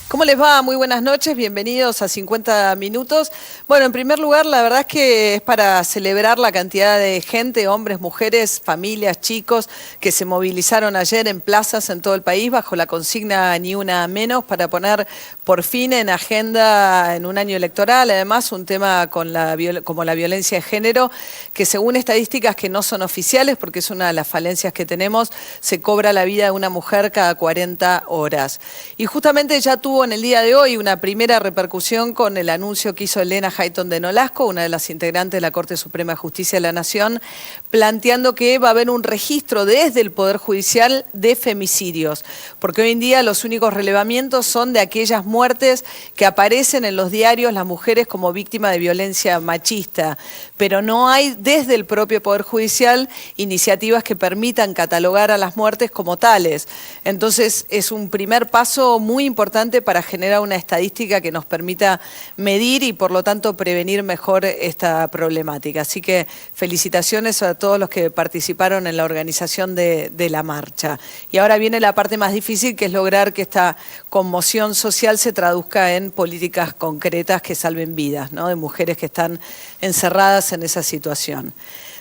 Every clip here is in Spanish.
¿Cómo les va? Muy buenas noches, bienvenidos a 50 Minutos. Bueno, en primer lugar, la verdad es que es para celebrar la cantidad de gente, hombres, mujeres, familias, chicos, que se movilizaron ayer en plazas en todo el país bajo la consigna Ni Una Menos para poner por fin en agenda en un año electoral, además un tema como la violencia de género, que según estadísticas que no son oficiales, porque es una de las falencias que tenemos, se cobra la vida de una mujer cada 40 horas. Y justamente ya tuvo en el día de hoy una primera repercusión con el anuncio que hizo Elena Hayton de Nolasco, una de las integrantes de la Corte Suprema de Justicia de la Nación, planteando que va a haber un registro desde el Poder Judicial de femicidios, porque hoy en día los únicos relevamientos son de aquellas muertes que aparecen en los diarios las mujeres como víctimas de violencia machista, pero no hay desde el propio Poder Judicial iniciativas que permitan catalogar a las muertes como tales. Entonces es un primer paso muy importante para generar una estadística que nos permita medir y por lo tanto prevenir mejor esta problemática. Así que felicitaciones a todos los que participaron en la organización de la marcha. Y ahora viene la parte más difícil, que es lograr que esta conmoción social se traduzca en políticas concretas que salven vidas, ¿no?, de mujeres que están encerradas en esa situación.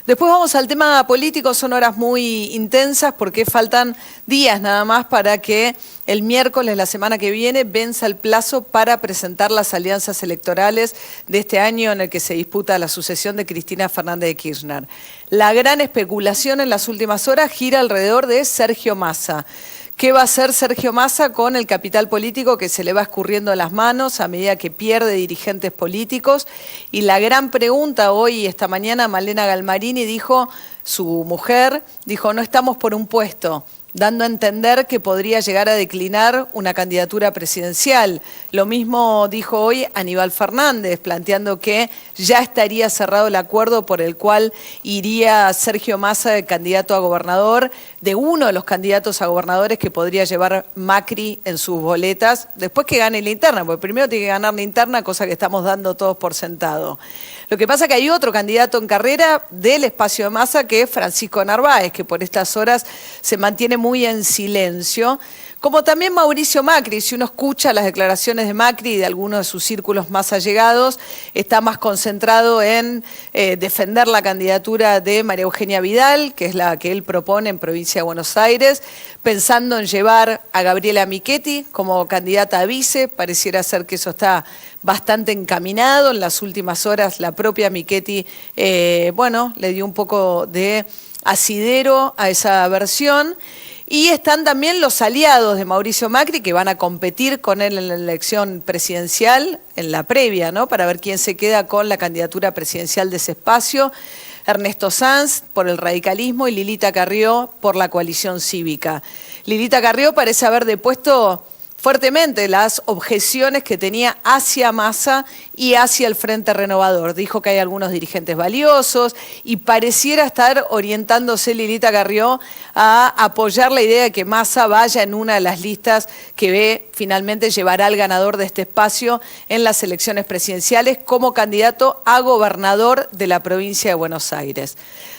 Después vamos al tema político, son horas muy intensas porque faltan días nada más para que el miércoles, la semana que viene, venza el plazo para presentar las alianzas electorales de este año en el que se disputa la sucesión de Cristina Fernández de Kirchner. La gran especulación en las últimas horas gira alrededor de Sergio Massa. ¿Qué va a hacer Sergio Massa con el capital político que se le va escurriendo a las manos a medida que pierde dirigentes políticos? Y la gran pregunta hoy, esta mañana, Malena Galmarini dijo, su mujer, dijo, no estamos por un puesto, dando a entender que podría llegar a declinar una candidatura presidencial. Lo mismo dijo hoy Aníbal Fernández, planteando que ya estaría cerrado el acuerdo por el cual iría Sergio Massa de candidato a gobernador, de uno de los candidatos a gobernadores que podría llevar Macri en sus boletas, después que gane la interna, porque primero tiene que ganar la interna, cosa que estamos dando todos por sentado. Lo que pasa es que hay otro candidato en carrera del espacio de Massa, que es Francisco Narváez, que por estas horas se mantiene muy en silencio, como también Mauricio Macri. Si uno escucha las declaraciones de Macri y de algunos de sus círculos más allegados, está más concentrado en defender la candidatura de María Eugenia Vidal, que es la que él propone en provincia de Buenos Aires, pensando en llevar a Gabriela Michetti como candidata a vice. Pareciera ser que eso está bastante encaminado. En las últimas horas la propia Michetti, le dio un poco de asidero a esa versión. Y están también los aliados de Mauricio Macri que van a competir con él en la elección presidencial, en la previa, ¿no?, para ver quién se queda con la candidatura presidencial de ese espacio. Ernesto Sanz por el radicalismo y Lilita Carrió por la coalición cívica. Lilita Carrió parece haber depuesto fuertemente las objeciones que tenía hacia Massa y hacia el Frente Renovador. Dijo que hay algunos dirigentes valiosos y pareciera estar orientándose Lilita Carrió a apoyar la idea de que Massa vaya en una de las listas que finalmente llevará al ganador de este espacio en las elecciones presidenciales como candidato a gobernador de la provincia de Buenos Aires.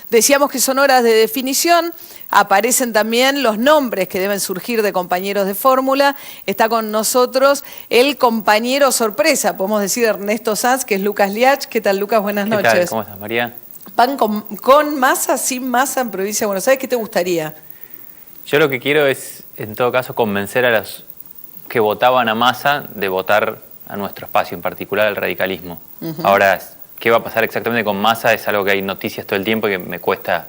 Decíamos que son horas de definición, aparecen también los nombres que deben surgir de compañeros de fórmula. Está con nosotros el compañero sorpresa, podemos decir, Ernesto Sanz, que es Lucas Liach. ¿Qué tal, Lucas? Buenas noches. ¿Qué tal? ¿Cómo estás, María? ¿Van con Massa, sin Massa en provincia de Buenos Aires? ¿Qué te gustaría? Yo lo que quiero es, en todo caso, convencer a los que votaban a Massa de votar a nuestro espacio, en particular al radicalismo. Ahora, ¿qué va a pasar exactamente con Massa? Es algo que hay noticias todo el tiempo y que me cuesta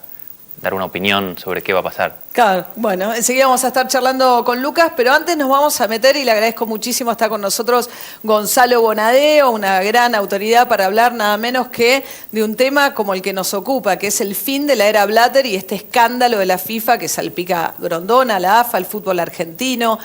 dar una opinión sobre qué va a pasar. Claro, bueno, enseguida vamos a estar charlando con Lucas, pero antes nos vamos a meter, y le agradezco muchísimo, está con nosotros Gonzalo Bonadeo, una gran autoridad para hablar nada menos que de un tema como el que nos ocupa, que es el fin de la era Blatter y este escándalo de la FIFA que salpica Grondona, la AFA, el fútbol argentino.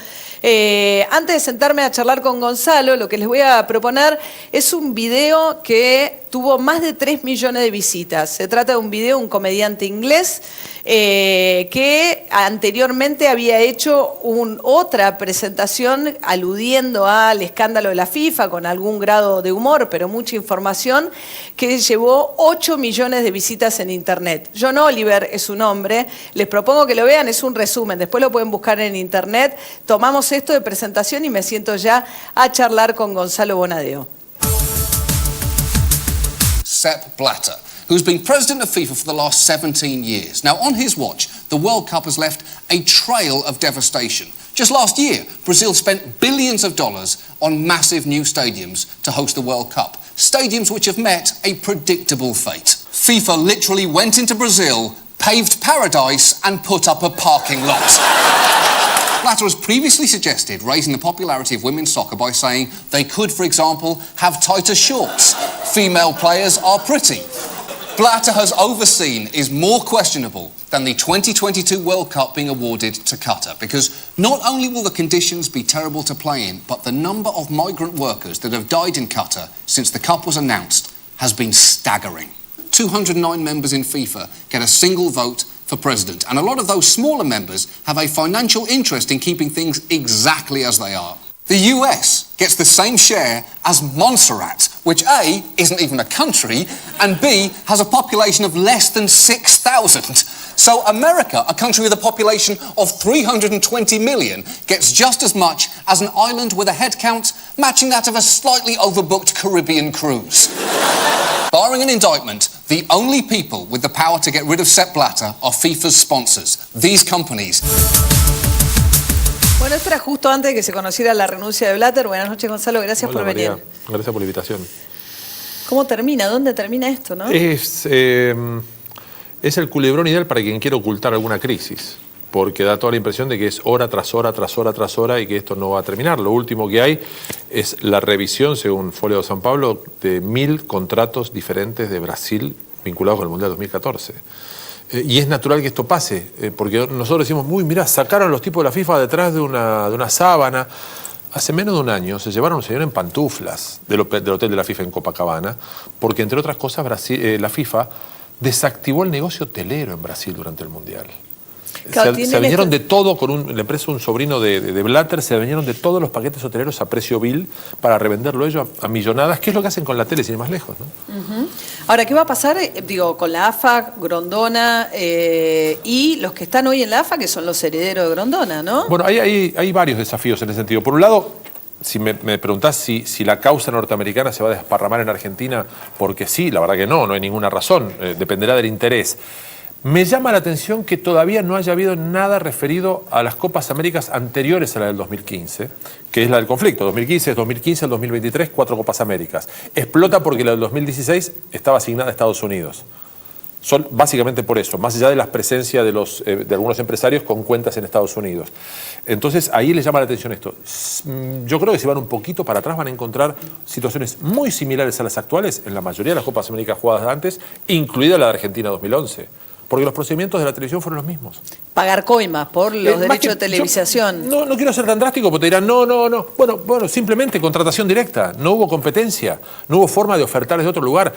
Antes de sentarme a charlar con Gonzalo, lo que les voy a proponer es un video que tuvo más de 3 millones de visitas. Se trata de un video de un comediante inglés que anteriormente había hecho otra presentación aludiendo al escándalo de la FIFA con algún grado de humor, pero mucha información, que llevó 8 millones de visitas en internet. John Oliver es su nombre, les propongo que lo vean, es un resumen, después lo pueden buscar en internet. Tomamos esto de presentación y me siento ya a charlar con Gonzalo Bonadeo. Sepp Blatter, who's been president of FIFA for the last 17 years. Now, on his watch, the World Cup has left a trail of devastation. Just last year, Brazil spent billions of dollars on massive new stadiums to host the World Cup. Stadiums which have met a predictable fate. FIFA literally went into Brazil, paved paradise, and put up a parking lot. Blatter has previously suggested raising the popularity of women's soccer by saying they could, for example, have tighter shorts. Female players are pretty. Blatter has overseen is more questionable than the 2022 World Cup being awarded to Qatar, because not only will the conditions be terrible to play in, but the number of migrant workers that have died in Qatar since the Cup was announced has been staggering. 209 members in FIFA get a single vote for president, and a lot of those smaller members have a financial interest in keeping things exactly as they are. The US gets the same share as Montserrat, which A, isn't even a country, and B, has a population of less than 6,000. So America, a country with a population of 320 million, gets just as much as an island with a head count matching that of a slightly overbooked Caribbean cruise. Barring an indictment, the only people with the power to get rid of Sepp Blatter are FIFA's sponsors, these companies. Bueno, esto era justo antes de que se conociera la renuncia de Blatter. Buenas noches, Gonzalo, gracias por venir. María, gracias por la invitación. ¿Cómo termina? ¿Dónde termina esto, no? Es el culebrón ideal para quien quiere ocultar alguna crisis, porque da toda la impresión de que es hora tras hora, tras hora, tras hora, y que esto no va a terminar. Lo último que hay es la revisión, según Folha de São Paulo, de 1000 contratos diferentes de Brasil vinculados con el Mundial 2014. Y es natural que esto pase, porque nosotros decimos, uy, mirá, sacaron a los tipos de la FIFA detrás de una sábana. Hace menos de un año se llevaron a un señor en pantuflas del hotel de la FIFA en Copacabana, porque, entre otras cosas, la FIFA desactivó el negocio hotelero en Brasil durante el Mundial. Claro, se vinieron de todo con la empresa, un sobrino de Blatter, se vinieron de todos los paquetes hoteleros a precio vil para revenderlo ellos a millonadas, que es lo que hacen con la tele, sin ir más lejos, ¿no? Ahora, ¿qué va a pasar, con la AFA, Grondona y los que están hoy en la AFA, que son los herederos de Grondona, ¿no? Bueno, hay varios desafíos en ese sentido. Por un lado, si me preguntás si la causa norteamericana se va a desparramar en Argentina, porque sí, la verdad que no hay ninguna razón, dependerá del interés. Me llama la atención que todavía no haya habido nada referido a las Copas Américas anteriores a la del 2015, que es la del conflicto. 2015, 2015, el 2023, 4 Copas Américas. Explota porque la del 2016 estaba asignada a Estados Unidos. Son básicamente por eso, más allá de la presencia de algunos empresarios con cuentas en Estados Unidos. Entonces, ahí les llama la atención esto. Yo creo que si van un poquito para atrás van a encontrar situaciones muy similares a las actuales en la mayoría de las Copas Américas jugadas antes, incluida la de Argentina 2011. Porque los procedimientos de la televisión fueron los mismos. Pagar coimas por los derechos de televisación. No quiero ser tan drástico porque te dirán, no. Bueno, simplemente contratación directa. No hubo competencia, no hubo forma de ofertar desde otro lugar.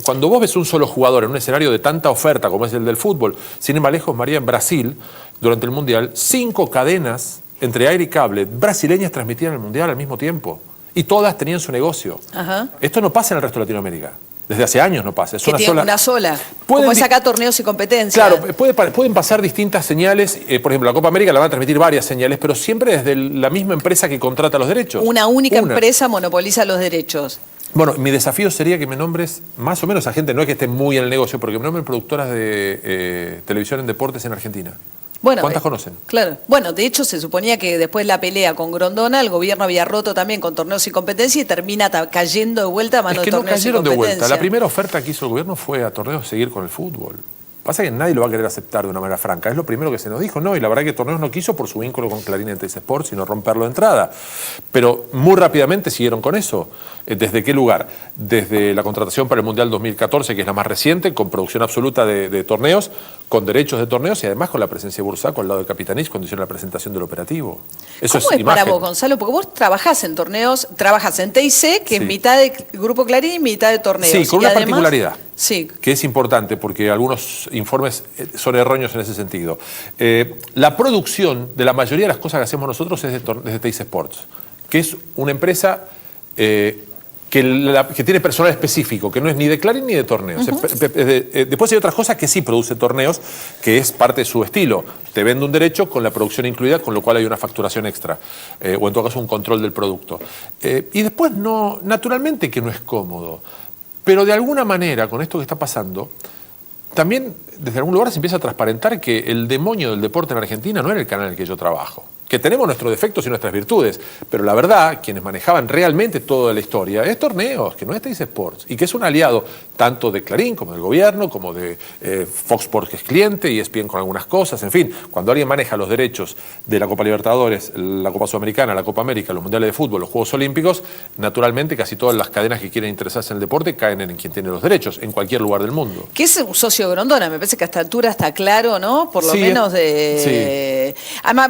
Cuando vos ves un solo jugador en un escenario de tanta oferta como es el del fútbol, sin ir más lejos, María, en Brasil, durante el Mundial, 5 cadenas entre aire y cable brasileñas transmitían el Mundial al mismo tiempo. Y todas tenían su negocio. Ajá. Esto no pasa en el resto de Latinoamérica. Desde hace años no pasa. Es que tiene una sola. Como es acá torneos y competencias. Claro, pueden pasar distintas señales. Por ejemplo, la Copa América la van a transmitir varias señales, pero siempre desde la misma empresa que contrata los derechos. Una única empresa monopoliza los derechos. Bueno, mi desafío sería que me nombres más o menos a gente, no es que esté muy en el negocio, pero que me nombren productoras de televisión en deportes en Argentina. Bueno, ¿cuántas conocen? Claro. Bueno, de hecho se suponía que después de la pelea con Grondona, el gobierno había roto también con torneos y competencia y termina cayendo de vuelta a mano de torneos y competencia. Es que no cayeron de vuelta. La primera oferta que hizo el gobierno fue a torneos seguir con el fútbol. Pasa que nadie lo va a querer aceptar de una manera franca. Es lo primero que se nos dijo, ¿no? Y la verdad que Torneos no quiso por su vínculo con Clarín y Teis Sports, sino romperlo de entrada. Pero muy rápidamente siguieron con eso. ¿Desde qué lugar? Desde la contratación para el Mundial 2014, que es la más reciente, con producción absoluta de torneos, con derechos de torneos y además con la presencia de Bursaco al lado de Capitanich cuando hicieron la presentación del operativo. Eso ¿Cómo es para vos, Gonzalo? Porque vos trabajás en torneos, trabajas en TIC, que es mitad de Grupo Clarín y mitad de torneos. Sí, con una particularidad. Sí. Que es importante porque algunos informes son erróneos en ese sentido. La producción de la mayoría de las cosas que hacemos nosotros es desde Teis Sports, que es una empresa que tiene personal específico, que no es ni de Clarín ni de torneos. Después hay otras cosas que sí produce torneos, que es parte de su estilo. Te vende un derecho con la producción incluida, con lo cual hay una facturación extra, o en todo caso un control del producto. Y después, no, naturalmente que no es cómodo. Pero de alguna manera, con esto que está pasando, también desde algún lugar se empieza a transparentar que el demonio del deporte en Argentina no era el canal en el que yo trabajo. Que tenemos nuestros defectos y nuestras virtudes, pero la verdad, quienes manejaban realmente toda la historia es Torneos, que no es Teis Sports, y que es un aliado tanto de Clarín como del gobierno, como de Fox Sports, que es cliente, y ESPN con algunas cosas. En fin, cuando alguien maneja los derechos de la Copa Libertadores, la Copa Sudamericana, la Copa América, los Mundiales de Fútbol, los Juegos Olímpicos, naturalmente casi todas las cadenas que quieren interesarse en el deporte caen en quien tiene los derechos, en cualquier lugar del mundo. Que es un socio de Grondona, me parece que a esta altura está claro, ¿no? Por lo menos de... Sí. Además,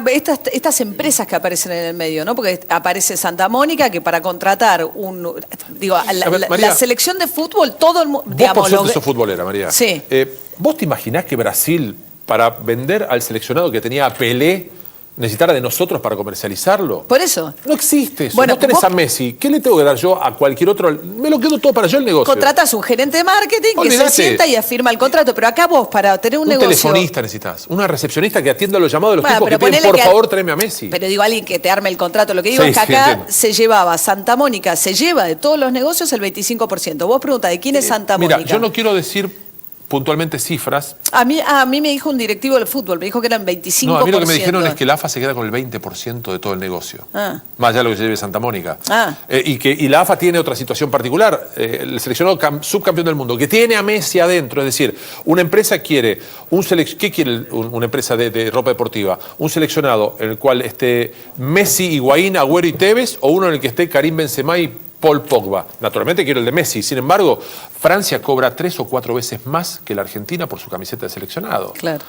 estas empresas que aparecen en el medio, ¿no? Porque aparece Santa Mónica, que para contratar la selección de fútbol, todo el mundo... Vos por suerte sos futbolera, María. Sí. ¿Vos te imaginás que Brasil, para vender al seleccionado que tenía a Pelé, necesitara de nosotros para comercializarlo? Por eso. No existe eso. Bueno, vos tenés a Messi. ¿Qué le tengo que dar yo a cualquier otro? Me lo quedo todo para yo el negocio. Contratas un gerente de marketing que se sienta y afirma el contrato. Pero acá vos, para tener un negocio... Un telefonista necesitas. Una recepcionista que atienda los llamados de los tipos que piden, por favor, tráeme a Messi. Pero digo, alguien que te arme el contrato. Lo que digo es que acá se llevaba, Santa Mónica se lleva de todos los negocios el 25%. Vos preguntás, ¿de quién es Santa Mónica? Mira, yo no quiero decir puntualmente cifras. A mí me dijo un directivo del fútbol, me dijo que eran 25%. No, a mí lo que me dijeron es que la AFA se queda con el 20% de todo el negocio. Más allá de lo que se lleve Santa Mónica. Y la AFA tiene otra situación particular. El seleccionado subcampeón del mundo, que tiene a Messi adentro, es decir, una empresa quiere, ¿qué quiere una empresa de ropa deportiva? Un seleccionado en el cual esté Messi, Higuaín, Agüero y Tevez, o uno en el que esté Karim Benzema y Paul Pogba. Naturalmente quiero el de Messi. Sin embargo, Francia cobra 3 o 4 veces más que la Argentina por su camiseta de seleccionado. Claro.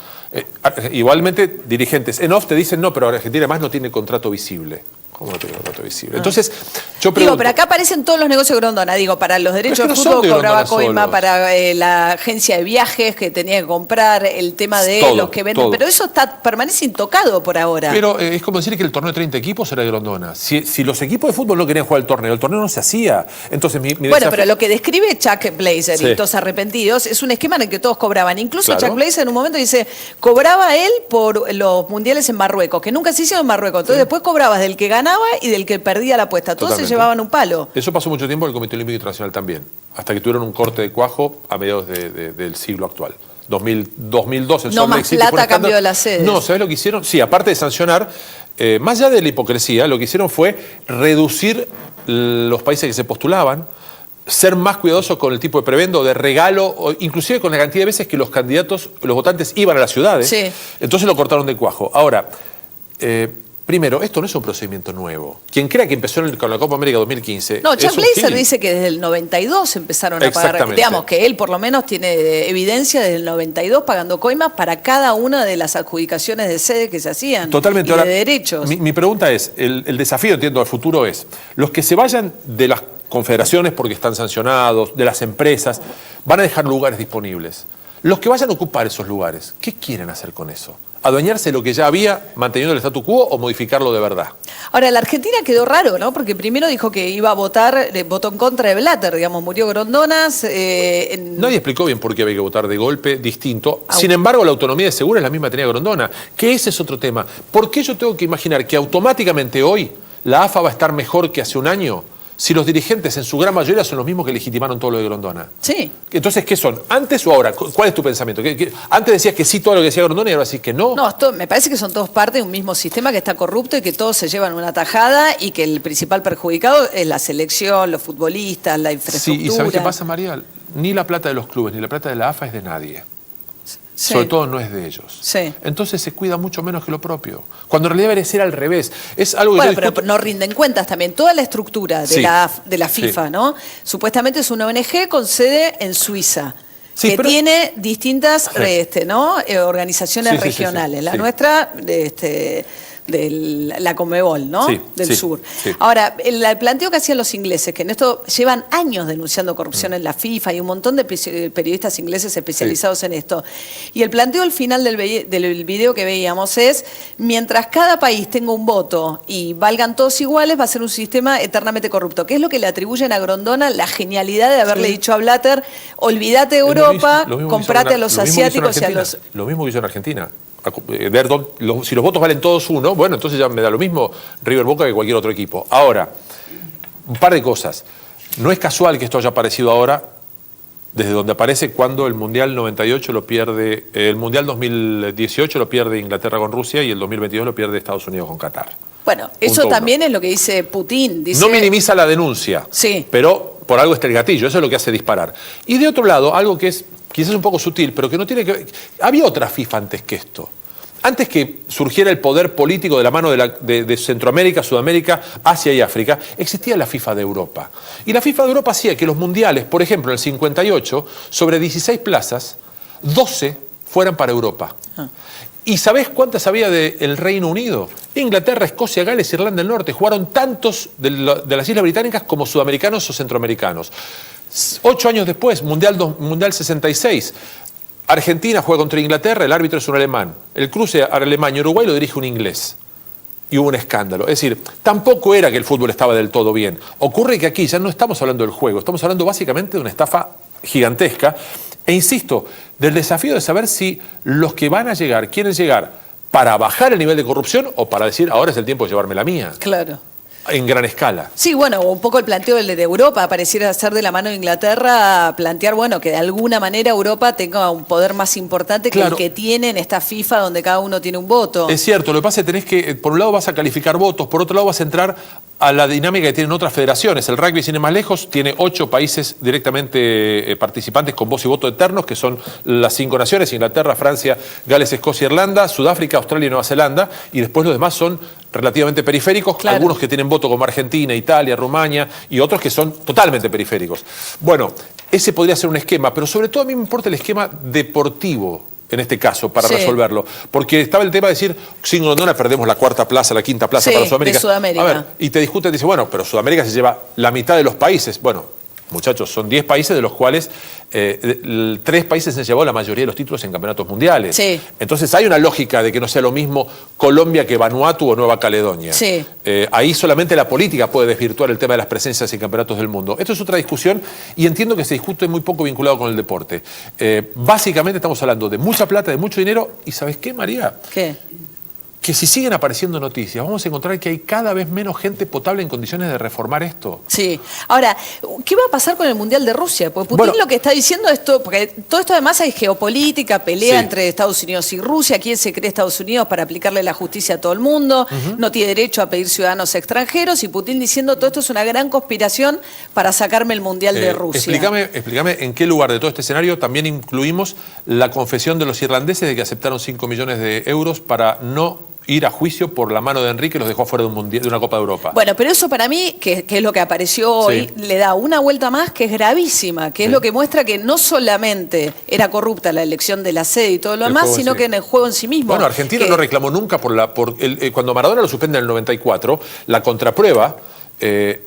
Igualmente, dirigentes en off te dicen, no, pero Argentina además no tiene contrato visible. ¿Cómo no tiene contrato visible? Entonces, yo pregunto... pero acá aparecen todos los negocios de Grondona. Para los derechos de fútbol cobraba Coima, para la agencia de viajes que tenía que comprar, el tema de los que venden. Todo. Pero eso permanece intocado por ahora. Pero es como decir que el torneo de 30 equipos era de Grondona. Si los equipos de fútbol no querían jugar el torneo no se hacía. Entonces, pero lo que describe Chuck Blazer y todos arrepentidos es un esquema en el que todos cobraban. Incluso Chuck Blazer en un momento dice, cobraba él por los mundiales en Marruecos, que nunca se hicieron en Marruecos. Entonces después cobrabas del que ganaba y del que perdía la apuesta. Todos se llevaban un palo. Eso pasó mucho tiempo en el Comité Olímpico Internacional también, hasta que tuvieron un corte de cuajo a mediados del siglo actual. 2002, el no más plata a cambio de la sede. No, ¿sabes lo que hicieron? Sí, aparte de sancionar, más allá de la hipocresía, lo que hicieron fue reducir los países que se postulaban, ser más cuidadosos con el tipo de prebendo, de regalo, o inclusive con la cantidad de veces que los candidatos, los votantes iban a las ciudades. Sí. Entonces lo cortaron de cuajo. Ahora, primero, esto no es un procedimiento nuevo. Quien crea que empezó con la Copa América 2015... No, Chuck Blazer dice que desde el 92 empezaron a pagar. Digamos que él por lo menos tiene evidencia desde el 92 pagando coimas para cada una de las adjudicaciones de sede que se hacían. Totalmente. Y ahora, de derechos. Mi pregunta es, el desafío, entiendo, al futuro es, los que se vayan de las confederaciones porque están sancionados, de las empresas, van a dejar lugares disponibles. Los que vayan a ocupar esos lugares, ¿qué quieren hacer con eso? ¿Adueñarse de lo que ya había, manteniendo el statu quo, o modificarlo de verdad? Ahora, la Argentina quedó raro, ¿no? Porque primero dijo que iba a votar, votó en contra de Blatter, digamos, murió Grondonas. Nadie explicó bien por qué había que votar de golpe, distinto. Sin embargo, la autonomía de Segura es la misma que tenía Grondona, que ese es otro tema. ¿Por qué yo tengo que imaginar que automáticamente hoy la AFA va a estar mejor que hace un año? Si los dirigentes en su gran mayoría son los mismos que legitimaron todo lo de Grondona. Sí. Entonces, ¿qué son? ¿Antes o ahora? ¿Cuál es tu pensamiento? Antes decías que sí todo lo que decía Grondona y ahora decís que no. No, me parece que son todos parte de un mismo sistema que está corrupto y que todos se llevan una tajada y que el principal perjudicado es la selección, los futbolistas, la infraestructura. Sí, ¿y sabes qué pasa, María? Ni la plata de los clubes ni la plata de la AFA es de nadie. Sí. sobre todo no es de ellos. Sí. Entonces se cuida mucho menos que lo propio. Cuando en realidad debería ser al revés. Es algo que Bueno, yo pero discuto- no rinden cuentas también. Toda la estructura de, Sí. de la FIFA, Sí. ¿no? Supuestamente es una ONG con sede en Suiza. Sí, que pero- tiene distintas Sí. ¿no? Organizaciones Sí, sí, sí, sí, regionales. La sí. nuestra, de la Conmebol, ¿no? Sí, Del sí, sur. sí. Ahora, el planteo que hacían los ingleses, que en esto llevan años denunciando corrupción en la FIFA y un montón de periodistas ingleses especializados en esto. Y el planteo al final del video que veíamos es, mientras cada país tenga un voto y valgan todos iguales, va a ser un sistema eternamente corrupto. Que es lo que le atribuyen a Grondona la genialidad de haberle Sí. dicho a Blatter, olvídate de Es Europa, lo mismo que comprate hizo a los lo mismo que hizo en asiáticos y a Argentina. los... Lo mismo que hizo en Argentina. Si los votos valen todos uno, bueno, entonces ya me da lo mismo River Boca que cualquier otro equipo. Ahora, un par de cosas. No es casual que esto haya aparecido ahora, desde donde aparece cuando el Mundial 98 lo pierde, el Mundial 2018 lo pierde Inglaterra con Rusia y el 2022 lo pierde Estados Unidos con Qatar. Bueno, eso Punto también es lo que dice Putin. Dice, No minimiza la denuncia, Sí. pero por algo está el gatillo, eso es lo que hace disparar. Y de otro lado, algo que es quizás un poco sutil, pero que no tiene que ver... Había otra FIFA antes que esto. Antes que surgiera el poder político de la mano de Centroamérica, Sudamérica, Asia y África, existía la FIFA de Europa. Y la FIFA de Europa hacía que los mundiales, por ejemplo, en el 58, sobre 16 plazas, 12 fueran para Europa. ¿Y sabés cuántas había del Reino Unido? Inglaterra, Escocia, Gales, Irlanda del Norte. Jugaron tantos de las Islas Británicas como sudamericanos o centroamericanos. 8 años después, Mundial 66. Argentina juega contra Inglaterra, el árbitro es un alemán. El cruce Alemania-Uruguay lo dirige un inglés. Y hubo un escándalo. Es decir, tampoco era que el fútbol estaba del todo bien. Ocurre que aquí ya no estamos hablando del juego, estamos hablando básicamente de una estafa gigantesca. E insisto, del desafío de saber si los que van a llegar quieren llegar para bajar el nivel de corrupción o para decir, ahora es el tiempo de llevarme la mía, Claro. en gran escala. Sí, bueno, un poco el planteo de Europa, pareciera ser de la mano de Inglaterra, plantear, bueno, que de alguna manera Europa tenga un poder más importante que Claro. el que tiene en esta FIFA donde cada uno tiene un voto. Es cierto, lo que pasa es que tenés que, por un lado vas a calificar votos, por otro lado vas a entrar a la dinámica que tienen otras federaciones. El rugby, sin ir más lejos, tiene 8 países directamente participantes con voz y voto eternos, que son las 5 naciones: Inglaterra, Francia, Gales, Escocia, Irlanda, Sudáfrica, Australia y Nueva Zelanda, y después los demás son relativamente periféricos, Claro. algunos que tienen voto como Argentina, Italia, Rumania, y otros que son totalmente periféricos. Bueno, ese podría ser un esquema, pero sobre todo a mí me importa el esquema deportivo en este caso, para Sí. resolverlo. Porque estaba el tema de decir, sin Grondona perdemos la 4ª plaza, la 5ª plaza Sí, para Sudamérica. de Sudamérica. A ver, y te discuten, dice, bueno, pero Sudamérica se lleva la mitad de los países. Bueno, muchachos, son 10 países de los cuales 3 países se llevó la mayoría de los títulos en campeonatos mundiales. Sí. Entonces hay una lógica de que no sea lo mismo Colombia que Vanuatu o Nueva Caledonia. Sí. Ahí solamente la política puede desvirtuar el tema de las presencias en campeonatos del mundo. Esto es otra discusión y entiendo que se discute muy poco vinculado con el deporte. Básicamente estamos hablando de mucha plata, de mucho dinero y ¿sabes qué, María? ¿Qué? Que si siguen apareciendo noticias, vamos a encontrar que hay cada vez menos gente potable en condiciones de reformar esto. Sí. Ahora, ¿qué va a pasar con el Mundial de Rusia? Porque Putin Bueno. lo que está diciendo esto, porque todo esto además hay geopolítica, pelea Sí. entre Estados Unidos y Rusia, quién se cree Estados Unidos para aplicarle la justicia a todo el mundo, no tiene derecho a pedir ciudadanos extranjeros, y Putin diciendo todo esto es una gran conspiración para sacarme el Mundial de Rusia. Explícame en qué lugar de todo este escenario también incluimos la confesión de los irlandeses de que aceptaron 5 millones de euros para no ir a juicio por la mano de Enrique, los dejó afuera de un mundial, de una Copa de Europa. Bueno, pero eso para mí, que es lo que apareció hoy, Sí. le da una vuelta más que es gravísima, que es Sí. lo que muestra que no solamente era corrupta la elección de la sede y todo lo El demás, juego en sino sí. que en el juego en sí mismo. Bueno, Argentina que- no reclamó nunca cuando Maradona lo suspende en el 94, la contraprueba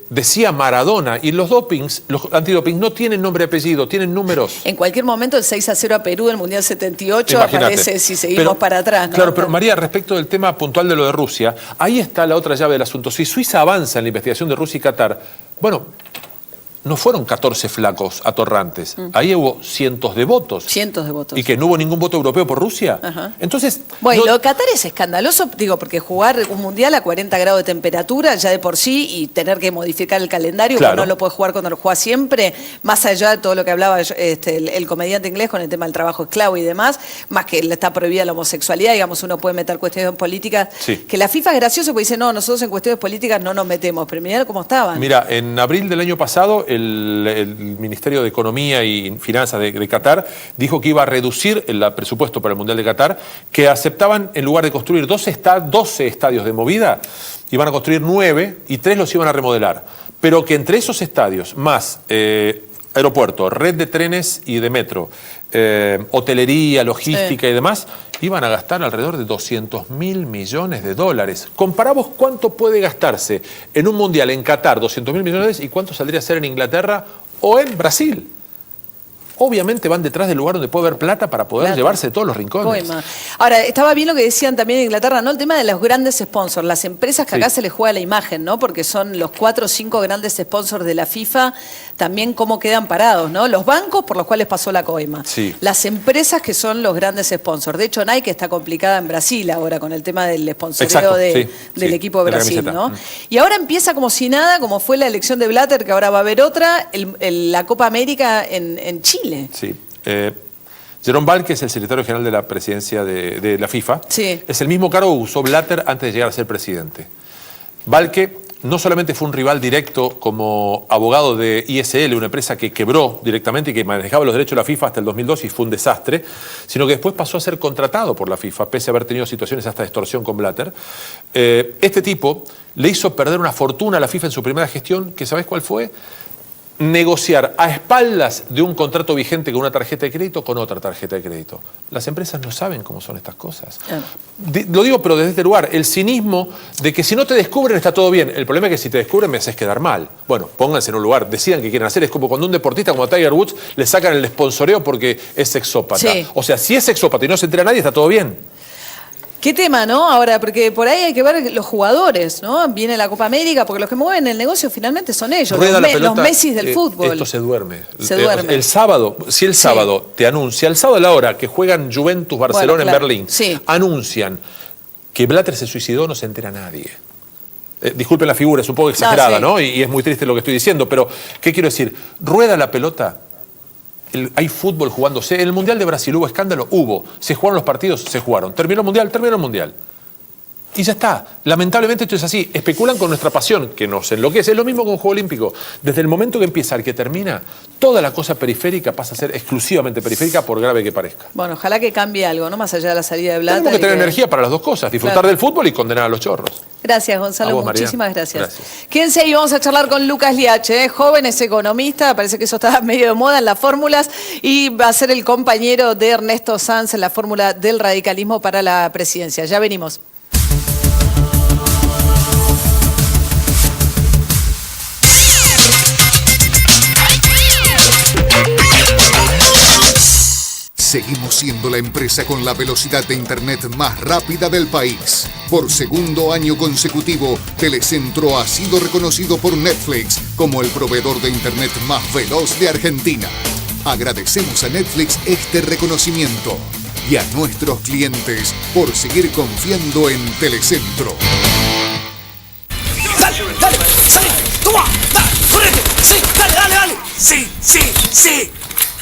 decía Maradona, y los dopings, los antidopings no tienen nombre y apellido, tienen números. En cualquier momento el 6-0 a Perú del Mundial 78 Imagínate. aparece si seguimos Pero, para atrás, ¿no? Claro, pero María, respecto del tema puntual de lo de Rusia, ahí está la otra llave del asunto. Si Suiza avanza en la investigación de Rusia y Qatar, bueno, no fueron 14 flacos atorrantes, ahí hubo cientos de votos. Cientos de votos. ¿Y que no hubo ningún voto europeo por Rusia? Ajá. Entonces, Bueno, no- lo de Qatar es escandaloso, digo, porque jugar un mundial a 40 grados de temperatura ya de por sí y tener que modificar el calendario, Claro. que no lo puede jugar cuando lo juega siempre, más allá de todo lo que hablaba el comediante inglés con el tema del trabajo esclavo y demás, más que está prohibida la homosexualidad, digamos, uno puede meter cuestiones políticas, Sí. que la FIFA es gracioso porque dice, no, nosotros en cuestiones políticas no nos metemos, pero mirá cómo estaban. Mira, en abril del año pasado, el Ministerio de Economía y Finanzas de Qatar dijo que iba a reducir el presupuesto para el Mundial de Qatar, que aceptaban, en lugar de construir 12 estadios de movida, iban a construir 9 y 3 los iban a remodelar. Pero que entre esos estadios, más aeropuerto, red de trenes y de metro, hotelería, logística y demás, iban a gastar alrededor de 200.000 millones de dólares. Comparamos cuánto puede gastarse en un mundial en Qatar, 200.000 millones, y cuánto saldría a ser en Inglaterra o en Brasil. Obviamente van detrás del lugar donde puede haber plata para poder llevarse de todos los rincones. Poema. Ahora, estaba bien lo que decían también en Inglaterra, ¿no? El tema de los grandes sponsors, las empresas que acá se les juega la imagen, ¿no? Porque son los 4 o 5 grandes sponsors de la FIFA, también cómo quedan parados, ¿no? Los bancos por los cuales pasó la coima. Sí. Las empresas que son los grandes sponsors. De hecho, Nike está complicada en Brasil ahora con el tema del sponsoreo del equipo de Brasil, ¿no? Y ahora empieza como si nada, como fue la elección de Blatter, que ahora va a haber otra, la Copa América en Chile. Sí. Jerome Valcke, que es el secretario general de la presidencia de la FIFA, es el mismo cargo que usó Blatter antes de llegar a ser presidente. Valcke no solamente fue un rival directo como abogado de ISL, una empresa que quebró directamente y que manejaba los derechos de la FIFA hasta el 2002 y fue un desastre, sino que después pasó a ser contratado por la FIFA, pese a haber tenido situaciones hasta de extorsión con Blatter. Este tipo le hizo perder una fortuna a la FIFA en su primera gestión, que ¿sabés cuál fue? Negociar a espaldas de un contrato vigente con una tarjeta de crédito con otra tarjeta de crédito. Las empresas no saben cómo son estas cosas. Lo digo, pero desde este lugar, el cinismo de que si no te descubren está todo bien. El problema es que si te descubren me haces quedar mal. Bueno, pónganse en un lugar, decidan qué quieren hacer. Es como cuando un deportista como Tiger Woods le sacan el sponsoreo porque es sexópata. O sea, si es sexópata y no se entera nadie, está todo bien. ¿Qué tema, no? Ahora, porque por ahí hay que ver los jugadores, ¿no? Viene la Copa América, porque los que mueven el negocio finalmente son ellos, los Messi del fútbol. Esto se duerme. El sábado, si el sábado te anuncia, el sábado a la hora que juegan Juventus, Barcelona en Berlín, anuncian que Blatter se suicidó, no se entera nadie. Disculpen la figura, es un poco exagerada, ¿no? Y es muy triste lo que estoy diciendo, pero ¿qué quiero decir? Rueda la pelota. Hay fútbol jugándose. En el Mundial de Brasil hubo escándalo, se jugaron los partidos, se jugaron. Terminó el Mundial. Y ya está. Lamentablemente esto es así. Especulan con nuestra pasión, que nos enloquece. Es lo mismo con el Juego Olímpico. Desde el momento que empieza al que termina, toda la cosa periférica pasa a ser exclusivamente periférica, por grave que parezca. Bueno, ojalá que cambie algo, ¿no? Más allá de la salida de Blatter. Tenemos que tener energía para las dos cosas. Disfrutar del fútbol y condenar a los chorros. Gracias, Gonzalo. Vos, muchísimas gracias. Quédense ahí, vamos a charlar con Lucas Liache, joven, es economista, parece que eso está medio de moda en las fórmulas, y va a ser el compañero de Ernesto Sanz en la fórmula del radicalismo para la presidencia. Ya venimos. Seguimos siendo la empresa con la velocidad de Internet más rápida del país. Por segundo año consecutivo, Telecentro ha sido reconocido por Netflix como el proveedor de Internet más veloz de Argentina. Agradecemos a Netflix este reconocimiento y a nuestros clientes por seguir confiando en Telecentro. ¡Dale, dale! ¡Salí! ¡Toma! ¡Dale! ¡Correte! ¡Sí! ¡Dale, dale, dale! ¡Sí, sí, sí!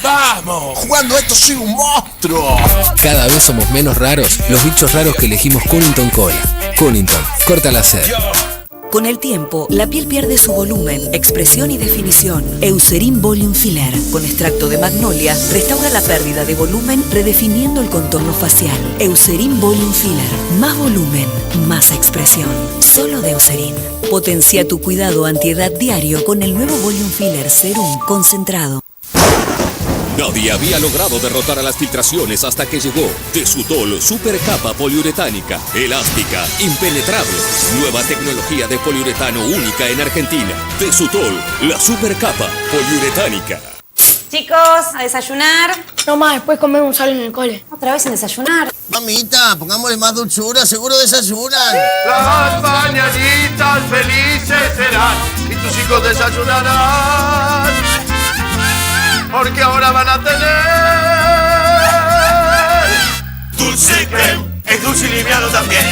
¡Vamos! Jugando esto soy un monstruo. Cada vez somos menos raros los bichos raros que elegimos Cunnington Cola. Cunnington, corta la sed. Con el tiempo, la piel pierde su volumen, expresión y definición. Eucerin Volume Filler, con extracto de magnolia, restaura la pérdida de volumen, redefiniendo el contorno facial. Eucerin Volume Filler. Más volumen, más expresión. Solo de Eucerin. Potencia tu cuidado antiedad diario con el nuevo Volume Filler Serum concentrado. Nadie había logrado derrotar a las filtraciones hasta que llegó Tesutol Super Capa Poliuretánica, elástica, impenetrable. Nueva tecnología de poliuretano única en Argentina. Tesutol, la Super Capa Poliuretánica. Chicos, a desayunar. No más, después comemos algo en el cole. Otra vez sin desayunar. Mamita, pongámosle más dulzura, seguro desayunan. Las mañanitas felices serán y tus hijos desayunarán. Porque ahora van a tener Dulce Creme, es dulce y liviano también.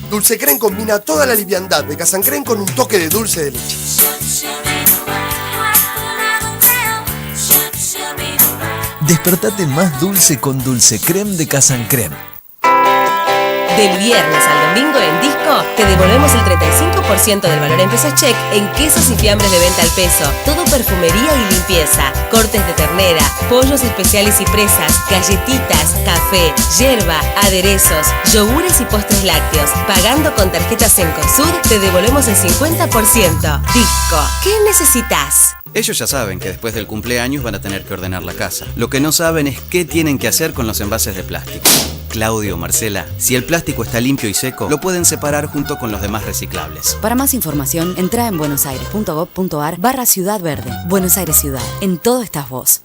Dulce Creme combina toda la liviandad de Casancreme con un toque de dulce de leche. Despertate más dulce con Dulce Creme de Casancreme. Del viernes al domingo en Disco, te devolvemos el 35% del valor en pesos check en quesos y fiambres de venta al peso. Todo perfumería y limpieza, cortes de ternera, pollos especiales y presas, galletitas, café, yerba, aderezos, yogures y postres lácteos. Pagando con tarjetas Cencosud, te devolvemos el 50%. Disco, ¿qué necesitas? Ellos ya saben que después del cumpleaños van a tener que ordenar la casa. Lo que no saben es qué tienen que hacer con los envases de plástico. Claudio, Marcela, si el plástico está limpio y seco, lo pueden separar junto con los demás reciclables. Para más información, entra en buenosaires.gov.ar/Ciudad Verde. Buenos Aires Ciudad. En todo estás vos.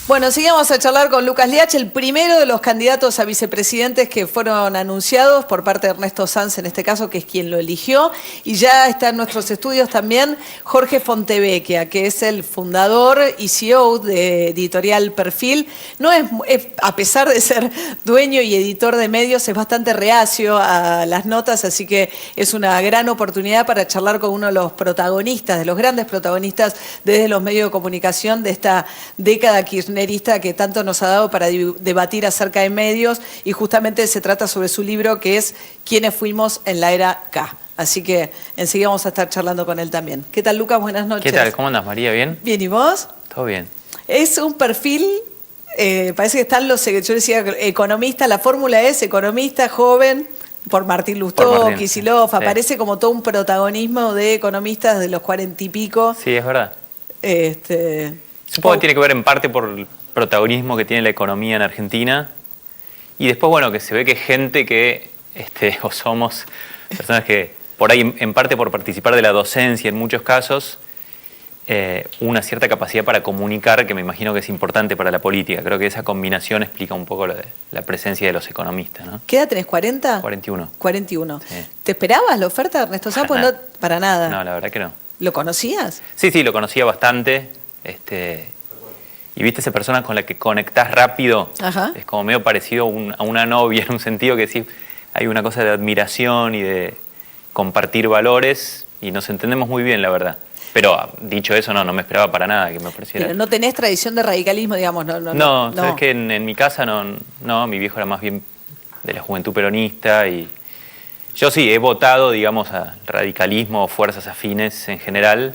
Bueno, seguimos a charlar con Lucas Liach, el primero de los candidatos a vicepresidentes que fueron anunciados por parte de Ernesto Sanz, en este caso, que es quien lo eligió. Y ya está en nuestros estudios también Jorge Fontevecchia, que es el fundador y CEO de Editorial Perfil. No es, a pesar de ser dueño y editor de medios, es bastante reacio a las notas, así que es una gran oportunidad para charlar con uno de los protagonistas, de los grandes protagonistas desde los medios de comunicación de esta década kirchnerista que tanto nos ha dado para debatir acerca de medios, y justamente se trata sobre su libro, que es ¿Quiénes fuimos en la era K? Así que enseguida vamos a estar charlando con él también. ¿Qué tal, Lucas? Buenas noches. ¿Qué tal? ¿Cómo andas, María? ¿Bien? Bien, ¿y vos? Todo bien. Es un perfil, parece que están yo decía economista, la fórmula es economista joven, por Martín Lustó, Kicillof, sí. Aparece como todo un protagonismo de economistas de los 40 y pico. Sí, es verdad. Supongo que tiene que ver en parte por el protagonismo que tiene la economía en Argentina, y después, bueno, que se ve que es gente que, o somos personas que, por ahí, en parte por participar de la docencia en muchos casos, una cierta capacidad para comunicar, que me imagino que es importante para la política. Creo que esa combinación explica un poco la presencia de los economistas, ¿no? ¿Qué edad tenés? ¿40? 41. 41. Sí. ¿Te esperabas la oferta de Ernesto Sanz? No, para nada. No, la verdad que no. ¿Lo conocías? Sí, lo conocía bastante. Y viste esa persona con la que conectás rápido. Ajá. Es como medio parecido a una novia, en un sentido que sí, hay una cosa de admiración y de compartir valores, y nos entendemos muy bien, la verdad. Pero dicho eso, no me esperaba para nada que me ofreciera. Pero no tenés tradición de radicalismo, digamos. No, sabes que en mi casa no, mi viejo era más bien de la juventud peronista, y yo sí he votado, digamos, al radicalismo o fuerzas afines en general,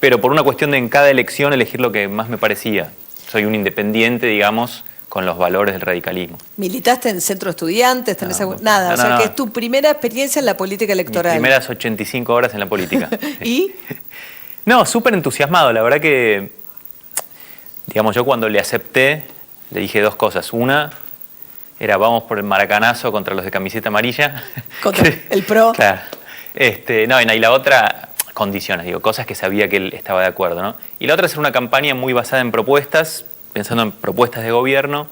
pero por una cuestión de en cada elección elegir lo que más me parecía. Soy un independiente, digamos, con los valores del radicalismo. ¿Militaste en centro de estudiantes? Nada, o sea que es tu primera experiencia en la política electoral. Mis primeras 85 horas en la política. ¿Y? No, súper entusiasmado. La verdad que, digamos, yo cuando le acepté, le dije dos cosas. Una era vamos por el maracanazo contra los de camiseta amarilla. Contra el PRO. Claro. Y la otra, condiciones, cosas que sabía que él estaba de acuerdo, ¿no? Y la otra es una campaña muy basada en propuestas, pensando en propuestas de gobierno,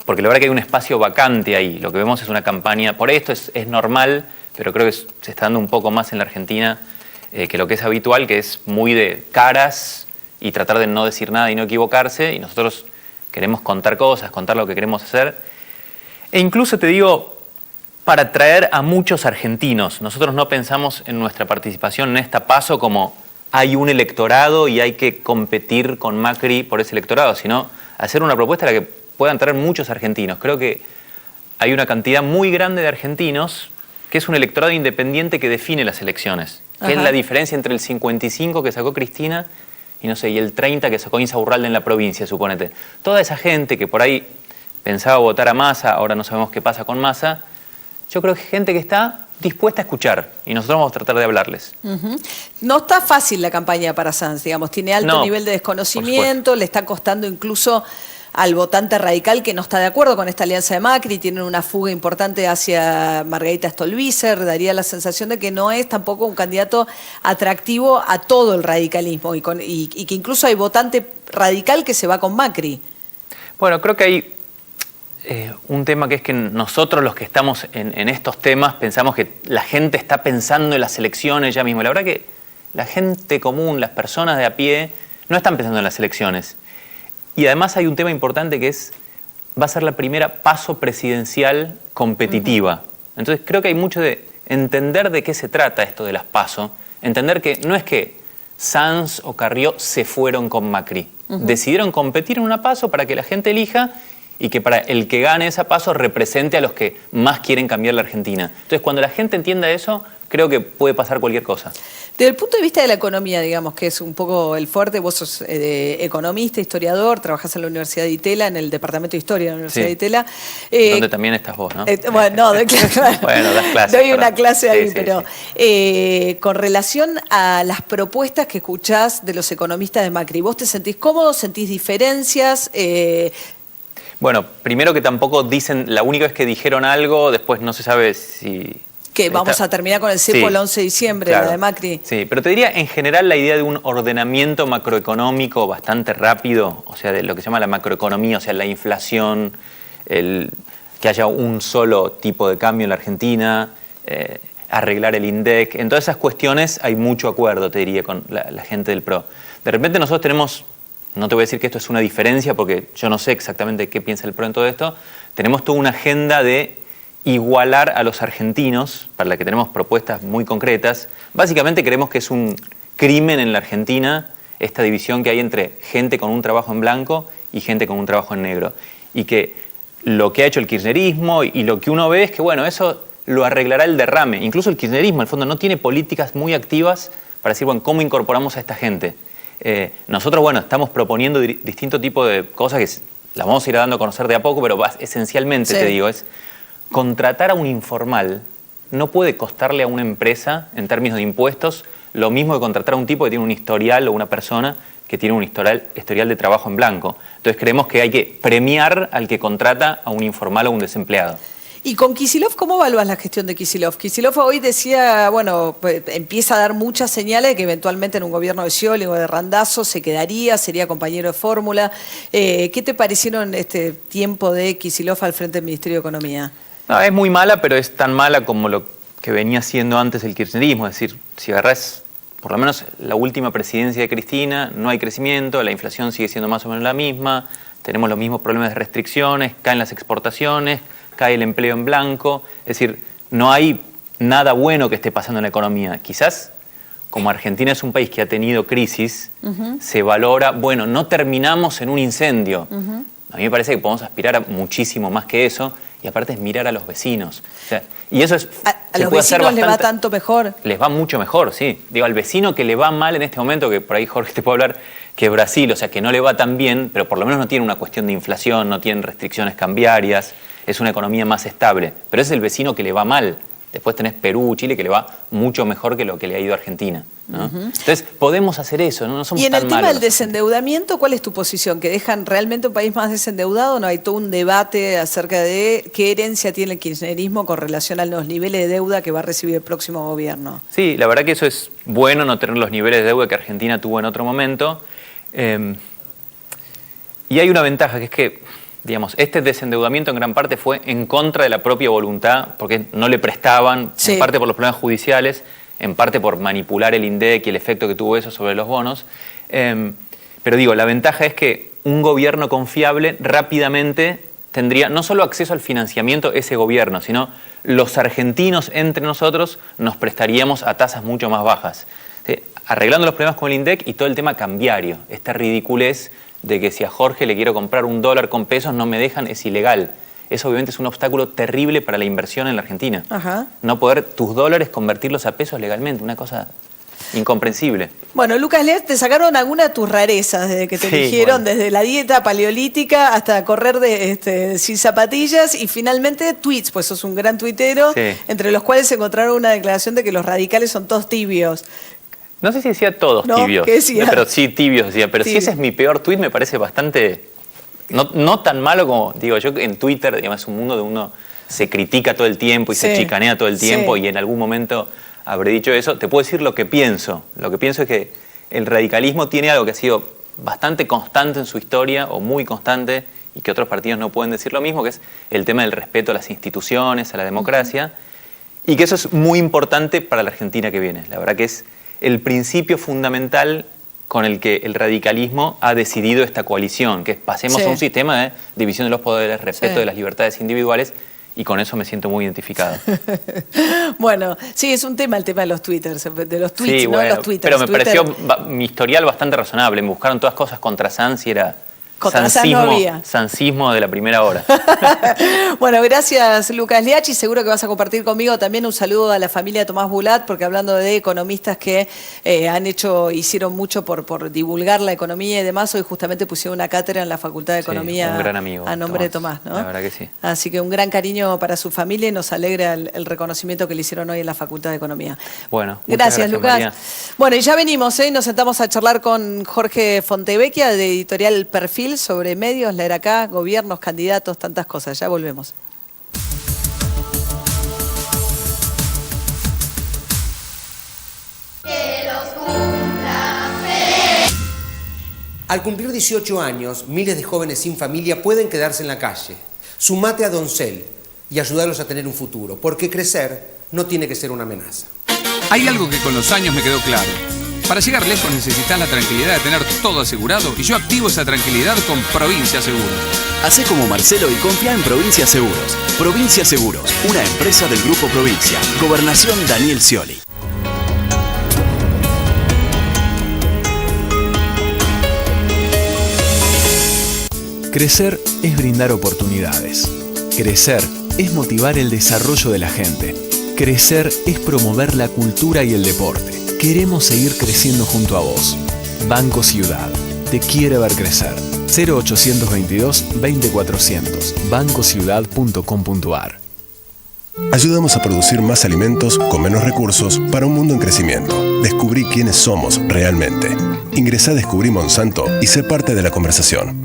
porque la verdad que hay un espacio vacante ahí. Lo que vemos es una campaña, por esto es normal, pero creo que se está dando un poco más en la Argentina que lo que es habitual, que es muy de caras y tratar de no decir nada y no equivocarse, y nosotros queremos contar cosas, contar lo que queremos hacer. E incluso te digo, para atraer a muchos argentinos. Nosotros no pensamos en nuestra participación en esta PASO como hay un electorado y hay que competir con Macri por ese electorado, sino hacer una propuesta a la que puedan traer muchos argentinos. Creo que hay una cantidad muy grande de argentinos que es un electorado independiente que define las elecciones. Que es la diferencia entre el 55 que sacó Cristina y el 30 que sacó Insaurralde en la provincia, suponete. Toda esa gente que por ahí pensaba votar a Massa, ahora no sabemos qué pasa con Massa, yo creo que es gente que está dispuesta a escuchar, y nosotros vamos a tratar de hablarles. No está fácil la campaña para Sanz, digamos, tiene alto nivel de desconocimiento, le está costando incluso al votante radical que no está de acuerdo con esta alianza de Macri, tienen una fuga importante hacia Margarita Stolbizer, daría la sensación de que no es tampoco un candidato atractivo a todo el radicalismo, y que incluso hay votante radical que se va con Macri. Bueno, creo que hay un tema que es que nosotros los que estamos en estos temas pensamos que la gente está pensando en las elecciones ya mismo. La verdad que la gente común, las personas de a pie, no están pensando en las elecciones. Y además hay un tema importante que va a ser la primera PASO presidencial competitiva. Entonces creo que hay mucho de entender de qué se trata esto de las PASO, entender que no es que Sanz o Carrió se fueron con Macri. Decidieron competir en una PASO para que la gente elija y que para el que gane esa PASO represente a los que más quieren cambiar la Argentina. Entonces, cuando la gente entienda eso, creo que puede pasar cualquier cosa. Desde el punto de vista de la economía, digamos, que es un poco el fuerte, vos sos economista, historiador, trabajás en la Universidad de Itela, en el Departamento de Historia de la Universidad de Itela. Donde también estás vos, ¿no? Bueno, no, claro, bueno, das clases. doy una clase ahí, pero con relación a las propuestas que escuchás de los economistas de Macri, ¿vos te sentís cómodo, sentís diferencias? Bueno, primero que tampoco dicen, la única vez que dijeron algo, después no se sabe si... Que vamos a terminar con el cepo el 11 de diciembre, claro, la de Macri. Sí, pero te diría en general la idea de un ordenamiento macroeconómico bastante rápido, o sea, de lo que se llama la macroeconomía, o sea, la inflación, que haya un solo tipo de cambio en la Argentina, arreglar el INDEC. En todas esas cuestiones hay mucho acuerdo, te diría, con la gente del PRO. De repente nosotros tenemos, no te voy a decir que esto es una diferencia porque yo no sé exactamente qué piensa el PRO en todo esto, tenemos toda una agenda de igualar a los argentinos, para la que tenemos propuestas muy concretas. Básicamente creemos que es un crimen en la Argentina esta división que hay entre gente con un trabajo en blanco y gente con un trabajo en negro. Y que lo que ha hecho el kirchnerismo y lo que uno ve es que, bueno, eso lo arreglará el derrame. Incluso el kirchnerismo, al fondo, no tiene políticas muy activas para decir, bueno, ¿cómo incorporamos a esta gente? Nosotros, bueno, estamos proponiendo distintos tipos de cosas que las vamos a ir dando a conocer de a poco, pero esencialmente, te digo, es contratar a un informal no puede costarle a una empresa, en términos de impuestos, lo mismo que contratar a un tipo que tiene un historial o una persona que tiene un historial de trabajo en blanco. Entonces creemos que hay que premiar al que contrata a un informal o un desempleado. Y con Kicillof, ¿cómo evalúas la gestión de Kicillof? Kicillof hoy decía, bueno, empieza a dar muchas señales de que eventualmente en un gobierno de Scioli o de Randazzo se quedaría, sería compañero de fórmula. ¿Qué te parecieron este tiempo de Kicillof al frente del Ministerio de Economía? No, es muy mala, pero es tan mala como lo que venía siendo antes el kirchnerismo. Es decir, si agarrás por lo menos la última presidencia de Cristina, no hay crecimiento, la inflación sigue siendo más o menos la misma, tenemos los mismos problemas de restricciones, caen las exportaciones, cae el empleo en blanco. Es decir, no hay nada bueno que esté pasando en la economía. Quizás, como Argentina es un país que ha tenido crisis, se valora, bueno, no terminamos en un incendio. A mí me parece que podemos aspirar a muchísimo más que eso. Y aparte es mirar a los vecinos. O sea, y eso es... ¿A los vecinos les va tanto mejor? Les va mucho mejor, sí. Digo, al vecino que le va mal en este momento, que por ahí Jorge te puede hablar, que Brasil, o sea, que no le va tan bien, pero por lo menos no tiene una cuestión de inflación, no tienen restricciones cambiarias, es una economía más estable. Pero es el vecino que le va mal. Después tenés Perú, Chile, que le va mucho mejor que lo que le ha ido a Argentina, ¿no? Entonces, podemos hacer eso, ¿no? No somos tan malos. Y en el tema del desendeudamiento, ¿cuál es tu posición? ¿Que dejan realmente un país más desendeudado? ¿No hay todo un debate acerca de qué herencia tiene el kirchnerismo con relación a los niveles de deuda que va a recibir el próximo gobierno? Sí, la verdad que eso es bueno, no tener los niveles de deuda que Argentina tuvo en otro momento. Y hay una ventaja, que es que, digamos, este desendeudamiento en gran parte fue en contra de la propia voluntad, porque no le prestaban, en parte por los problemas judiciales, en parte por manipular el INDEC y el efecto que tuvo eso sobre los bonos. Pero digo, la ventaja es que un gobierno confiable rápidamente tendría no solo acceso al financiamiento ese gobierno, sino los argentinos entre nosotros nos prestaríamos a tasas mucho más bajas. Arreglando los problemas con el INDEC y todo el tema cambiario, esta ridiculez de que si a Jorge le quiero comprar $1 con pesos no me dejan, es ilegal. Eso obviamente es un obstáculo terrible para la inversión en la Argentina. No poder tus dólares convertirlos a pesos legalmente, una cosa incomprensible. Bueno, Lucas Leal, te sacaron algunas de tus rarezas desde que te eligieron, desde la dieta paleolítica hasta correr sin zapatillas y finalmente tweets, pues sos un gran tuitero, entre los cuales se encontraron una declaración de que los radicales son todos tibios. No sé si decía todos tibios, ¿qué decía? Pero sí tibios decía. Pero si ese es mi peor tuit, me parece bastante... No tan malo como, digo, yo en Twitter, digamos, es un mundo donde uno se critica todo el tiempo y se chicanea todo el tiempo y en algún momento habré dicho eso. Te puedo decir lo que pienso. Lo que pienso es que el radicalismo tiene algo que ha sido bastante constante en su historia, o muy constante, y que otros partidos no pueden decir lo mismo, que es el tema del respeto a las instituciones, a la democracia, y que eso es muy importante para la Argentina que viene. La verdad que es el principio fundamental con el que el radicalismo ha decidido esta coalición, que pasemos a un sistema de división de los poderes, respeto de las libertades individuales y con eso me siento muy identificado. Bueno, sí, es un tema el tema de los twitters, de los tweets, Sí, ¿no? bueno, Los twitters. pero me Twitter, pareció mi historial bastante razonable. Me buscaron todas cosas contra Sanz y era Contra Sanz no había. sancismo de la primera hora. Bueno, gracias Lucas Liachi, seguro que vas a compartir conmigo también un saludo a la familia de Tomás Bulat, porque hablando de economistas que hicieron mucho por divulgar la economía y demás, hoy justamente pusieron una cátedra en la Facultad de Economía un gran amigo, a nombre de Tomás, ¿no? La verdad que sí. Así que un gran cariño para su familia y nos alegra el reconocimiento que le hicieron hoy en la Facultad de Economía. Bueno, Gracias Lucas. María. Bueno, y ya venimos, nos sentamos a charlar con Jorge Fontevecchia de Editorial Perfil sobre medios, la era acá, gobiernos, candidatos, tantas cosas. Ya volvemos. Al cumplir 18 años, miles de jóvenes sin familia pueden quedarse en la calle. Sumate a Doncel y ayudarlos a tener un futuro, porque crecer no tiene que ser una amenaza. Hay algo que con los años me quedó claro. Para llegar lejos necesitas la tranquilidad de tener todo asegurado y yo activo esa tranquilidad con Provincia Seguros. Hacé como Marcelo y confía en Provincia Seguros. Provincia Seguros, una empresa del Grupo Provincia. Gobernación Daniel Scioli. Crecer es brindar oportunidades. Crecer es motivar el desarrollo de la gente. Crecer es promover la cultura y el deporte. Queremos seguir creciendo junto a vos. Banco Ciudad. Te quiere ver crecer. 0822-20400. bancociudad.com.ar. Ayudamos a producir más alimentos con menos recursos para un mundo en crecimiento. Descubrí quiénes somos realmente. Ingresá a Descubrí Monsanto y sé parte de la conversación.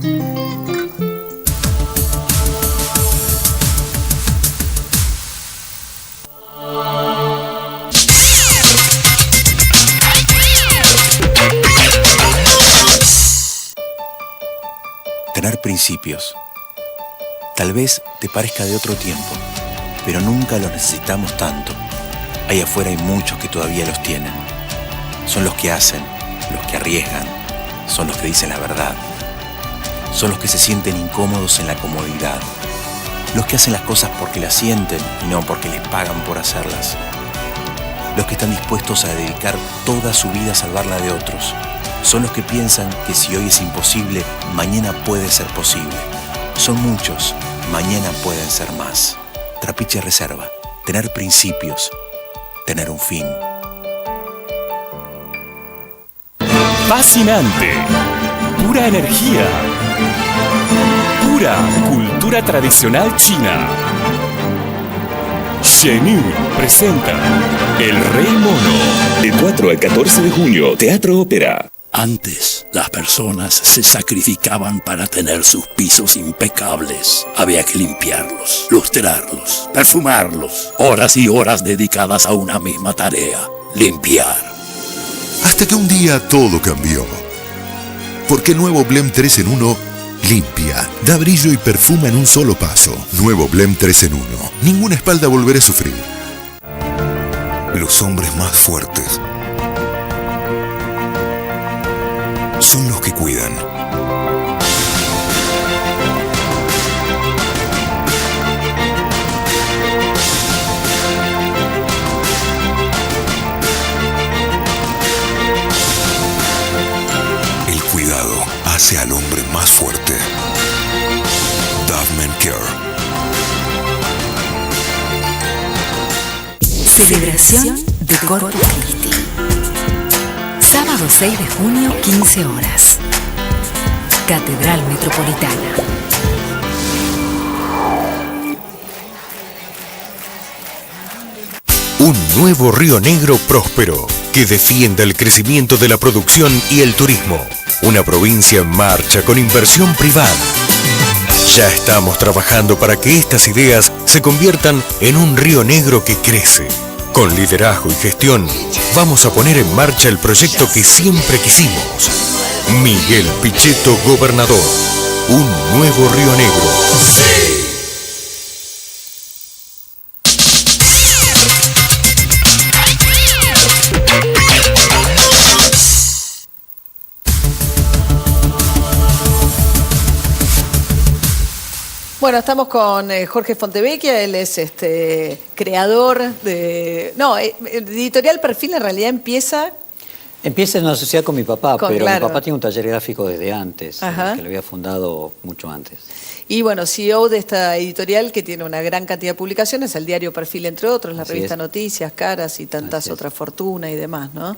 Tener principios. Tal vez te parezca de otro tiempo, pero nunca los necesitamos tanto. Ahí afuera hay muchos que todavía los tienen. Son los que hacen, los que arriesgan, son los que dicen la verdad. Son los que se sienten incómodos en la comodidad. Los que hacen las cosas porque las sienten y no porque les pagan por hacerlas. Los que están dispuestos a dedicar toda su vida a salvar la de otros. Son los que piensan que si hoy es imposible, mañana puede ser posible. Son muchos, mañana pueden ser más. Trapiche Reserva. Tener principios. Tener un fin. Fascinante. Pura energía. Pura cultura tradicional china. Shenyu presenta El Rey Mono. Del 4 al 14 de junio, Teatro Ópera. Antes, las personas se sacrificaban para tener sus pisos impecables. Había que limpiarlos, lustrarlos, perfumarlos. Horas y horas dedicadas a una misma tarea: limpiar. Hasta que un día todo cambió. Porque el nuevo Blem 3 en 1 limpia, da brillo y perfuma en un solo paso. Nuevo Blem 3 en 1. Ninguna espalda volverá a sufrir. Los hombres más fuertes son los que cuidan. El cuidado hace al hombre más fuerte. Dove Men Care. Celebración de Corpus Christi. Sábado 6 de junio, 15 horas. Catedral Metropolitana. Un nuevo Río Negro próspero que defienda el crecimiento de la producción y el turismo. Una provincia en marcha con inversión privada. Ya estamos trabajando para que estas ideas se conviertan en un Río Negro que crece. Con liderazgo y gestión, vamos a poner en marcha el proyecto que siempre quisimos. Miguel Pichetto, gobernador. Un nuevo Río Negro. ¡Sí! Bueno, estamos con Jorge Fontevecchia, él es creador de... No, Editorial Perfil en realidad empieza en una sociedad con mi papá, pero claro. mi papá tiene un taller gráfico desde antes, Ajá. que lo había fundado mucho antes. Y bueno, CEO de esta editorial que tiene una gran cantidad de publicaciones, el diario Perfil entre otros, la Así revista es. Noticias, Caras y tantas Así es. otras, Fortuna y demás, ¿no?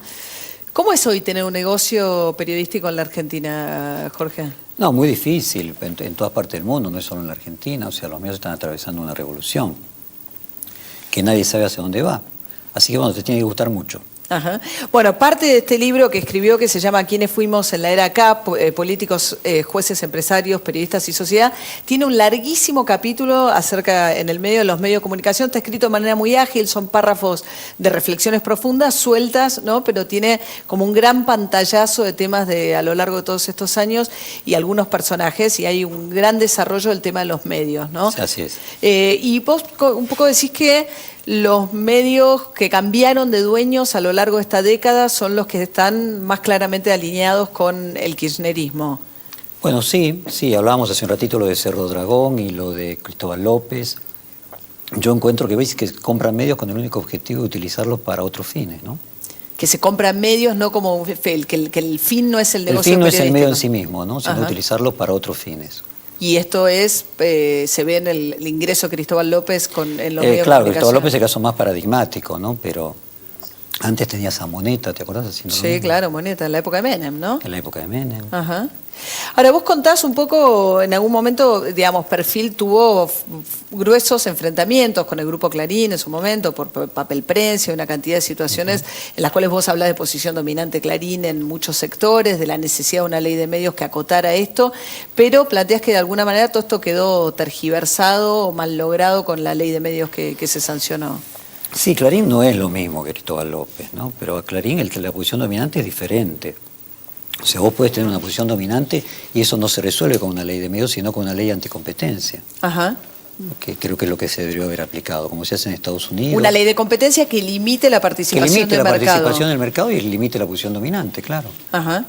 ¿Cómo es hoy tener un negocio periodístico en la Argentina, Jorge? No, muy difícil, en todas partes del mundo, no es solo en la Argentina, o sea, los medios están atravesando una revolución, que nadie sabe hacia dónde va. Así que bueno, te tiene que gustar mucho. Ajá. Bueno, parte de este libro que escribió que se llama ¿Quiénes fuimos en la era K? Políticos, jueces, empresarios, periodistas y sociedad, tiene un larguísimo capítulo acerca en el medio de los medios de comunicación. Está escrito de manera muy ágil, son párrafos de reflexiones profundas, sueltas, ¿no? Pero tiene como un gran pantallazo de temas a lo largo de todos estos años y algunos personajes, y hay un gran desarrollo del tema de los medios, ¿no? Así es. Y vos un poco decís que los medios que cambiaron de dueños a lo largo de esta década son los que están más claramente alineados con el kirchnerismo. Bueno, sí, hablábamos hace un ratito lo de Cerro Dragón y lo de Cristóbal López. Yo encuentro que veis que compran medios con el único objetivo de utilizarlos para otros fines, ¿no? Que se compran medios no como que el fin no es el negocio El fin no es el medio en periodístico. sí mismo, ¿no? Sino Ajá. utilizarlos para otros fines. Y esto es, se ve en el ingreso de Cristóbal López en los medios de claro, comunicación. Cristóbal López es el caso más paradigmático, ¿no? Pero antes tenías a Moneta, ¿te acordás? Haciendo lo Sí, mismo. claro, Moneta, en la época de Menem, ¿no? En la época de Menem. Ajá. Ahora, vos contás un poco, en algún momento, digamos, Perfil tuvo gruesos enfrentamientos con el Grupo Clarín en su momento, por papel prensa y una cantidad de situaciones en las cuales vos hablás de posición dominante Clarín en muchos sectores, de la necesidad de una ley de medios que acotara esto, pero planteás que de alguna manera todo esto quedó tergiversado o mal logrado con la ley de medios que se sancionó. Sí, Clarín no es lo mismo que Cristóbal López, ¿no? Pero a Clarín la posición dominante es diferente. O sea, vos podés tener una posición dominante y eso no se resuelve con una ley de medios, sino con una ley anticompetencia. Ajá. Que creo que es lo que se debió haber aplicado, como se hace en Estados Unidos. Una ley de competencia que limite la participación que limite del la mercado. participación del mercado y limite la posición dominante, claro. Ajá.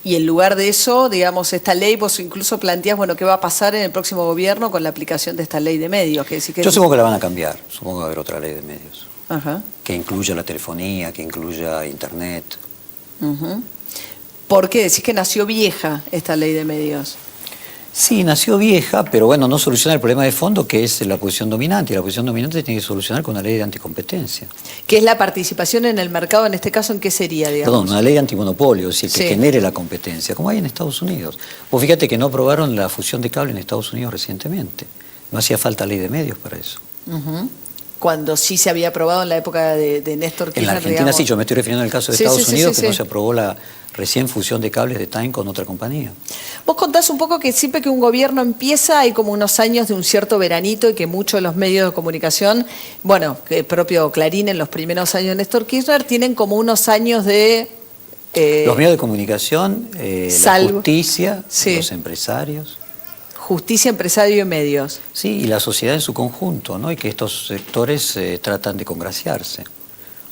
Y en lugar de eso, digamos, esta ley, vos incluso planteás, bueno, ¿qué va a pasar en el próximo gobierno con la aplicación de esta ley de medios? Yo supongo que la van a cambiar, supongo que va a haber otra ley de medios. Ajá. Que incluya la telefonía, que incluya internet. Uh-huh. ¿Por qué? Decís que nació vieja esta ley de medios. Sí, nació vieja, pero bueno, no soluciona el problema de fondo que es la posición dominante. Y la posición dominante se tiene que solucionar con una ley de anticompetencia. ¿Qué es la participación en el mercado? En este caso, ¿en qué sería, digamos? Perdón, una ley de antimonopolio, es decir, que Sí. genere la competencia, como hay en Estados Unidos. Vos fíjate que no aprobaron la fusión de cable en Estados Unidos recientemente. No hacía falta ley de medios para eso. Uh-huh. Cuando sí se había aprobado en la época de Néstor Kirchner, En la Argentina digamos. sí, yo me estoy refiriendo al caso de Sí, Estados sí, sí, Unidos, sí, que no sí. se aprobó la recién fusión de cables de Time con otra compañía. Vos contás un poco que siempre que un gobierno empieza hay como unos años de un cierto veranito y que muchos de los medios de comunicación, bueno, que el propio Clarín en los primeros años de Néstor Kirchner, tienen como unos años de... Los medios de comunicación, la salvo- justicia, Sí. los empresarios. Justicia, empresario y medios. Sí, y la sociedad en su conjunto, ¿no? Y que estos sectores tratan de congraciarse.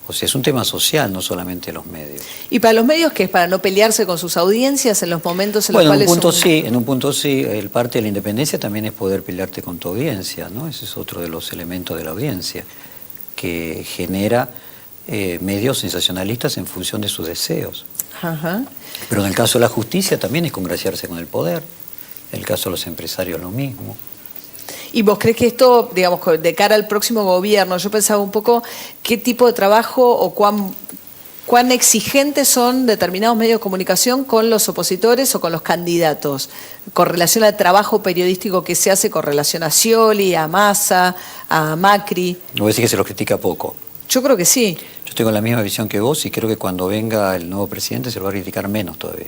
O sea, es un tema social, no solamente los medios. ¿Y para los medios qué es? ¿Para no pelearse con sus audiencias en los momentos en Bueno, los en cuales... un punto sí, el parte de la independencia también es poder pelearte con tu audiencia, ¿no? Ese es otro de los elementos de la audiencia, que genera medios sensacionalistas en función de sus deseos. Ajá. Pero en el caso de la justicia también es congraciarse con el poder. En el caso de los empresarios lo mismo. ¿Y vos crees que esto, digamos, de cara al próximo gobierno, yo pensaba un poco qué tipo de trabajo o cuán exigentes son determinados medios de comunicación con los opositores o con los candidatos, con relación al trabajo periodístico que se hace con relación a Scioli, a Massa, a Macri? No voy a decir que se lo critica poco. Yo creo que sí. Yo tengo la misma visión que vos y creo que cuando venga el nuevo presidente se lo va a criticar menos todavía.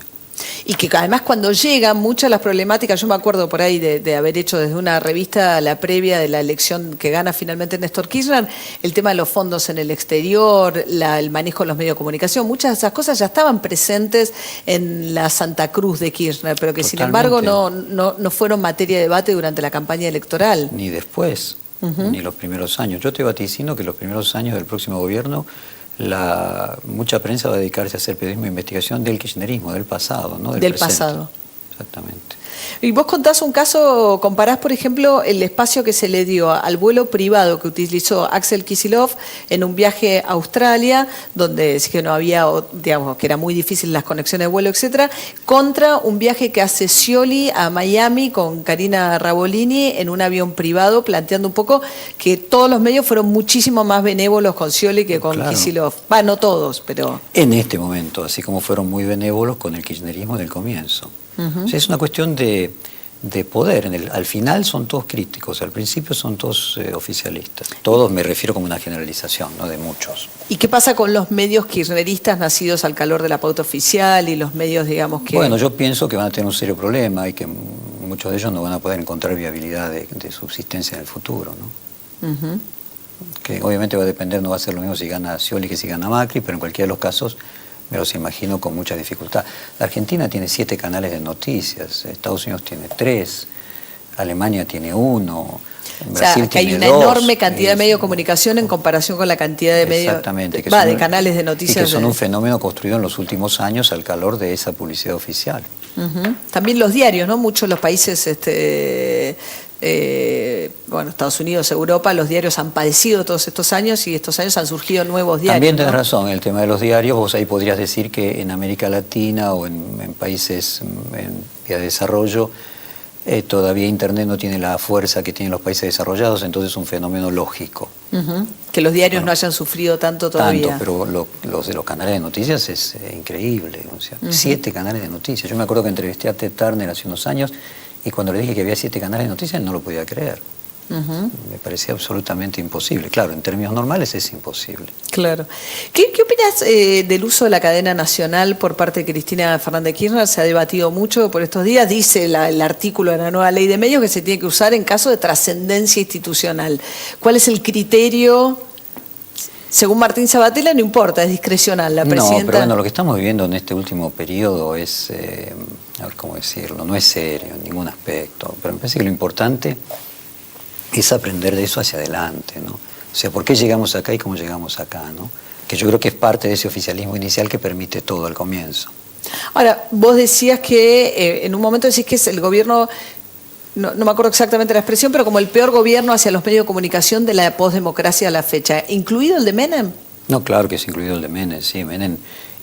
Y que además cuando llegan muchas de las problemáticas, yo me acuerdo por ahí de haber hecho desde una revista la previa de la elección que gana finalmente Néstor Kirchner, el tema de los fondos en el exterior, el manejo de los medios de comunicación, muchas de esas cosas ya estaban presentes en la Santa Cruz de Kirchner, pero que sin embargo no fueron materia de debate durante la campaña electoral. Ni después, ni los primeros años. Yo te vaticino que los primeros años del próximo gobierno mucha prensa va a dedicarse a hacer periodismo de investigación del kirchnerismo, del pasado, ¿no? Del presente. pasado. exactamente. Y vos contás un caso, comparás, por ejemplo, el espacio que se le dio al vuelo privado que utilizó Axel Kicillof en un viaje a Australia, donde es que no había, digamos, que era muy difícil las conexiones de vuelo, etcétera, contra un viaje que hace Scioli a Miami con Karina Ravolini en un avión privado, planteando un poco que todos los medios fueron muchísimo más benévolos con Scioli que con Kicillof. No todos, pero... En este momento, así como fueron muy benévolos con el kirchnerismo en el comienzo. O sea, es una cuestión de poder. Al final son todos críticos, al principio son todos oficialistas. Todos me refiero como una generalización, no de muchos. ¿Y qué pasa con los medios kirchneristas nacidos al calor de la pauta oficial y los medios, digamos, que... Bueno, yo pienso que van a tener un serio problema y que muchos de ellos no van a poder encontrar viabilidad de subsistencia en el futuro, ¿no? Que obviamente va a depender, no va a ser lo mismo si gana Scioli que si gana Macri, pero en cualquiera de los casos me los imagino con mucha dificultad. La Argentina tiene 7 canales de noticias, Estados Unidos tiene 3, Alemania tiene 1, Brasil que hay tiene una 2, enorme cantidad de medios de comunicación en comparación con la cantidad de medios, exactamente, que de canales de noticias. Y que son un fenómeno construido en los últimos años al calor de esa publicidad oficial. También los diarios, ¿no? Muchos de los países, Estados Unidos, Europa, los diarios han padecido todos estos años y estos años han surgido nuevos diarios. También tenés ¿no? razón, el tema de los diarios, vos ahí podrías decir que en América Latina o en países en vía de desarrollo, todavía Internet no tiene la fuerza que tienen los países desarrollados, entonces es un fenómeno lógico. Que los diarios no hayan sufrido tanto todavía. Pero los de los canales de noticias es increíble. O sea, 7 canales de noticias. Yo me acuerdo que entrevisté a Ted Turner hace unos años y cuando le dije que había 7 canales de noticias no lo podía creer. Me parecía absolutamente imposible. Claro, en términos normales es imposible. Claro. ¿Qué opinas del uso de la cadena nacional por parte de Cristina Fernández de Kirchner? Se ha debatido mucho por estos días. Dice el artículo de la nueva ley de medios que se tiene que usar en caso de trascendencia institucional. ¿Cuál es el criterio? Según Martín Sabatella, no importa, es discrecional la presidenta. No, pero bueno, lo que estamos viviendo en este último periodo es, a ver cómo decirlo, no es serio en ningún aspecto. Pero me parece que lo importante es aprender de eso hacia adelante, ¿no? O sea, ¿por qué llegamos acá y cómo llegamos acá, ¿no? Que yo creo que es parte de ese oficialismo inicial que permite todo al comienzo. Ahora, vos decías que en un momento decís que es el gobierno, no me acuerdo exactamente la expresión, pero como el peor gobierno hacia los medios de comunicación de la posdemocracia a la fecha, ¿incluido el de Menem? No, claro que es incluido el de Menem, sí. Menem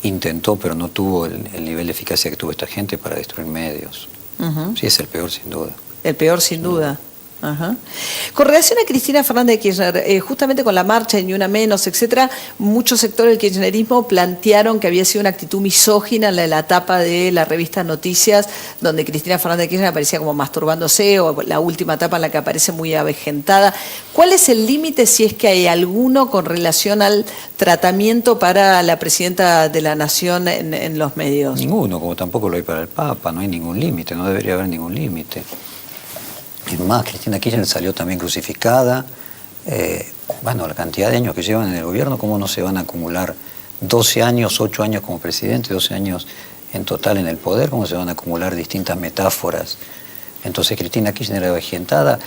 intentó, pero no tuvo el nivel de eficacia que tuvo esta gente para destruir medios. Sí, es el peor sin duda. El peor sin duda. Con relación a Cristina Fernández de Kirchner, justamente con la marcha de Ni Una Menos, etcétera, muchos sectores del kirchnerismo plantearon que había sido una actitud misógina en la etapa de la revista Noticias, donde Cristina Fernández de Kirchner aparecía como masturbándose, o la última etapa en la que aparece muy avejentada. ¿Cuál es el límite, si es que hay alguno, con relación al tratamiento para la presidenta de la Nación en los medios? Ninguno, como tampoco lo hay para el Papa, no hay ningún límite, no debería haber ningún límite. Es más, Cristina Kirchner salió también crucificada. La cantidad de años que llevan en el gobierno, ¿cómo no se van a acumular 12 años, 8 años como presidente, 12 años en total en el poder? ¿Cómo se van a acumular distintas metáforas? Entonces Cristina Kirchner avejentada,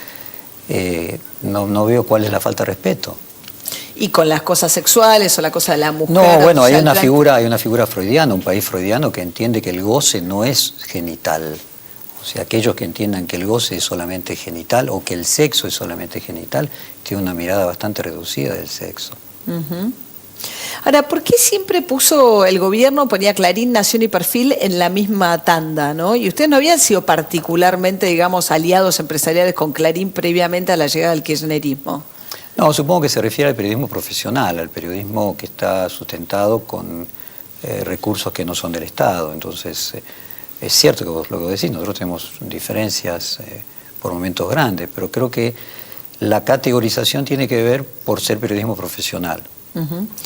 no veo cuál es la falta de respeto. ¿Y con las cosas sexuales o la cosa de la mujer? No, bueno, hay una figura freudiana, un país freudiano que entiende que el goce no es genital. O sea, aquellos que entiendan que el goce es solamente genital o que el sexo es solamente genital, tienen una mirada bastante reducida del sexo. Ahora, ¿por qué siempre ponía Clarín, Nación y Perfil en la misma tanda, ¿no? Y ustedes no habían sido particularmente, digamos, aliados empresariales con Clarín previamente a la llegada del kirchnerismo. No, supongo que se refiere al periodismo profesional, al periodismo que está sustentado con recursos que no son del Estado. Entonces, es cierto que vos lo que decís, nosotros tenemos diferencias por momentos grandes, pero creo que la categorización tiene que ver por ser periodismo profesional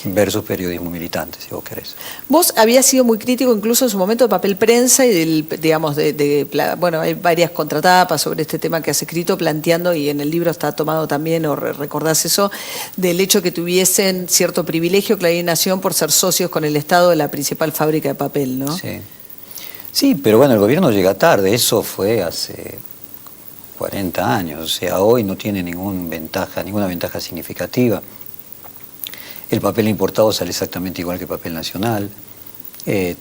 versus periodismo militante, si vos querés. Vos habías sido muy crítico incluso en su momento de Papel Prensa y hay varias contratapas sobre este tema que has escrito planteando, y en el libro está tomado también, o recordás eso, del hecho que tuviesen cierto privilegio Clarín y Nación por ser socios con el Estado de la principal fábrica de papel, ¿no? Sí, pero bueno, el gobierno llega tarde, eso fue hace 40 años, o sea, hoy no tiene ninguna ventaja significativa. El papel importado sale exactamente igual que el papel nacional,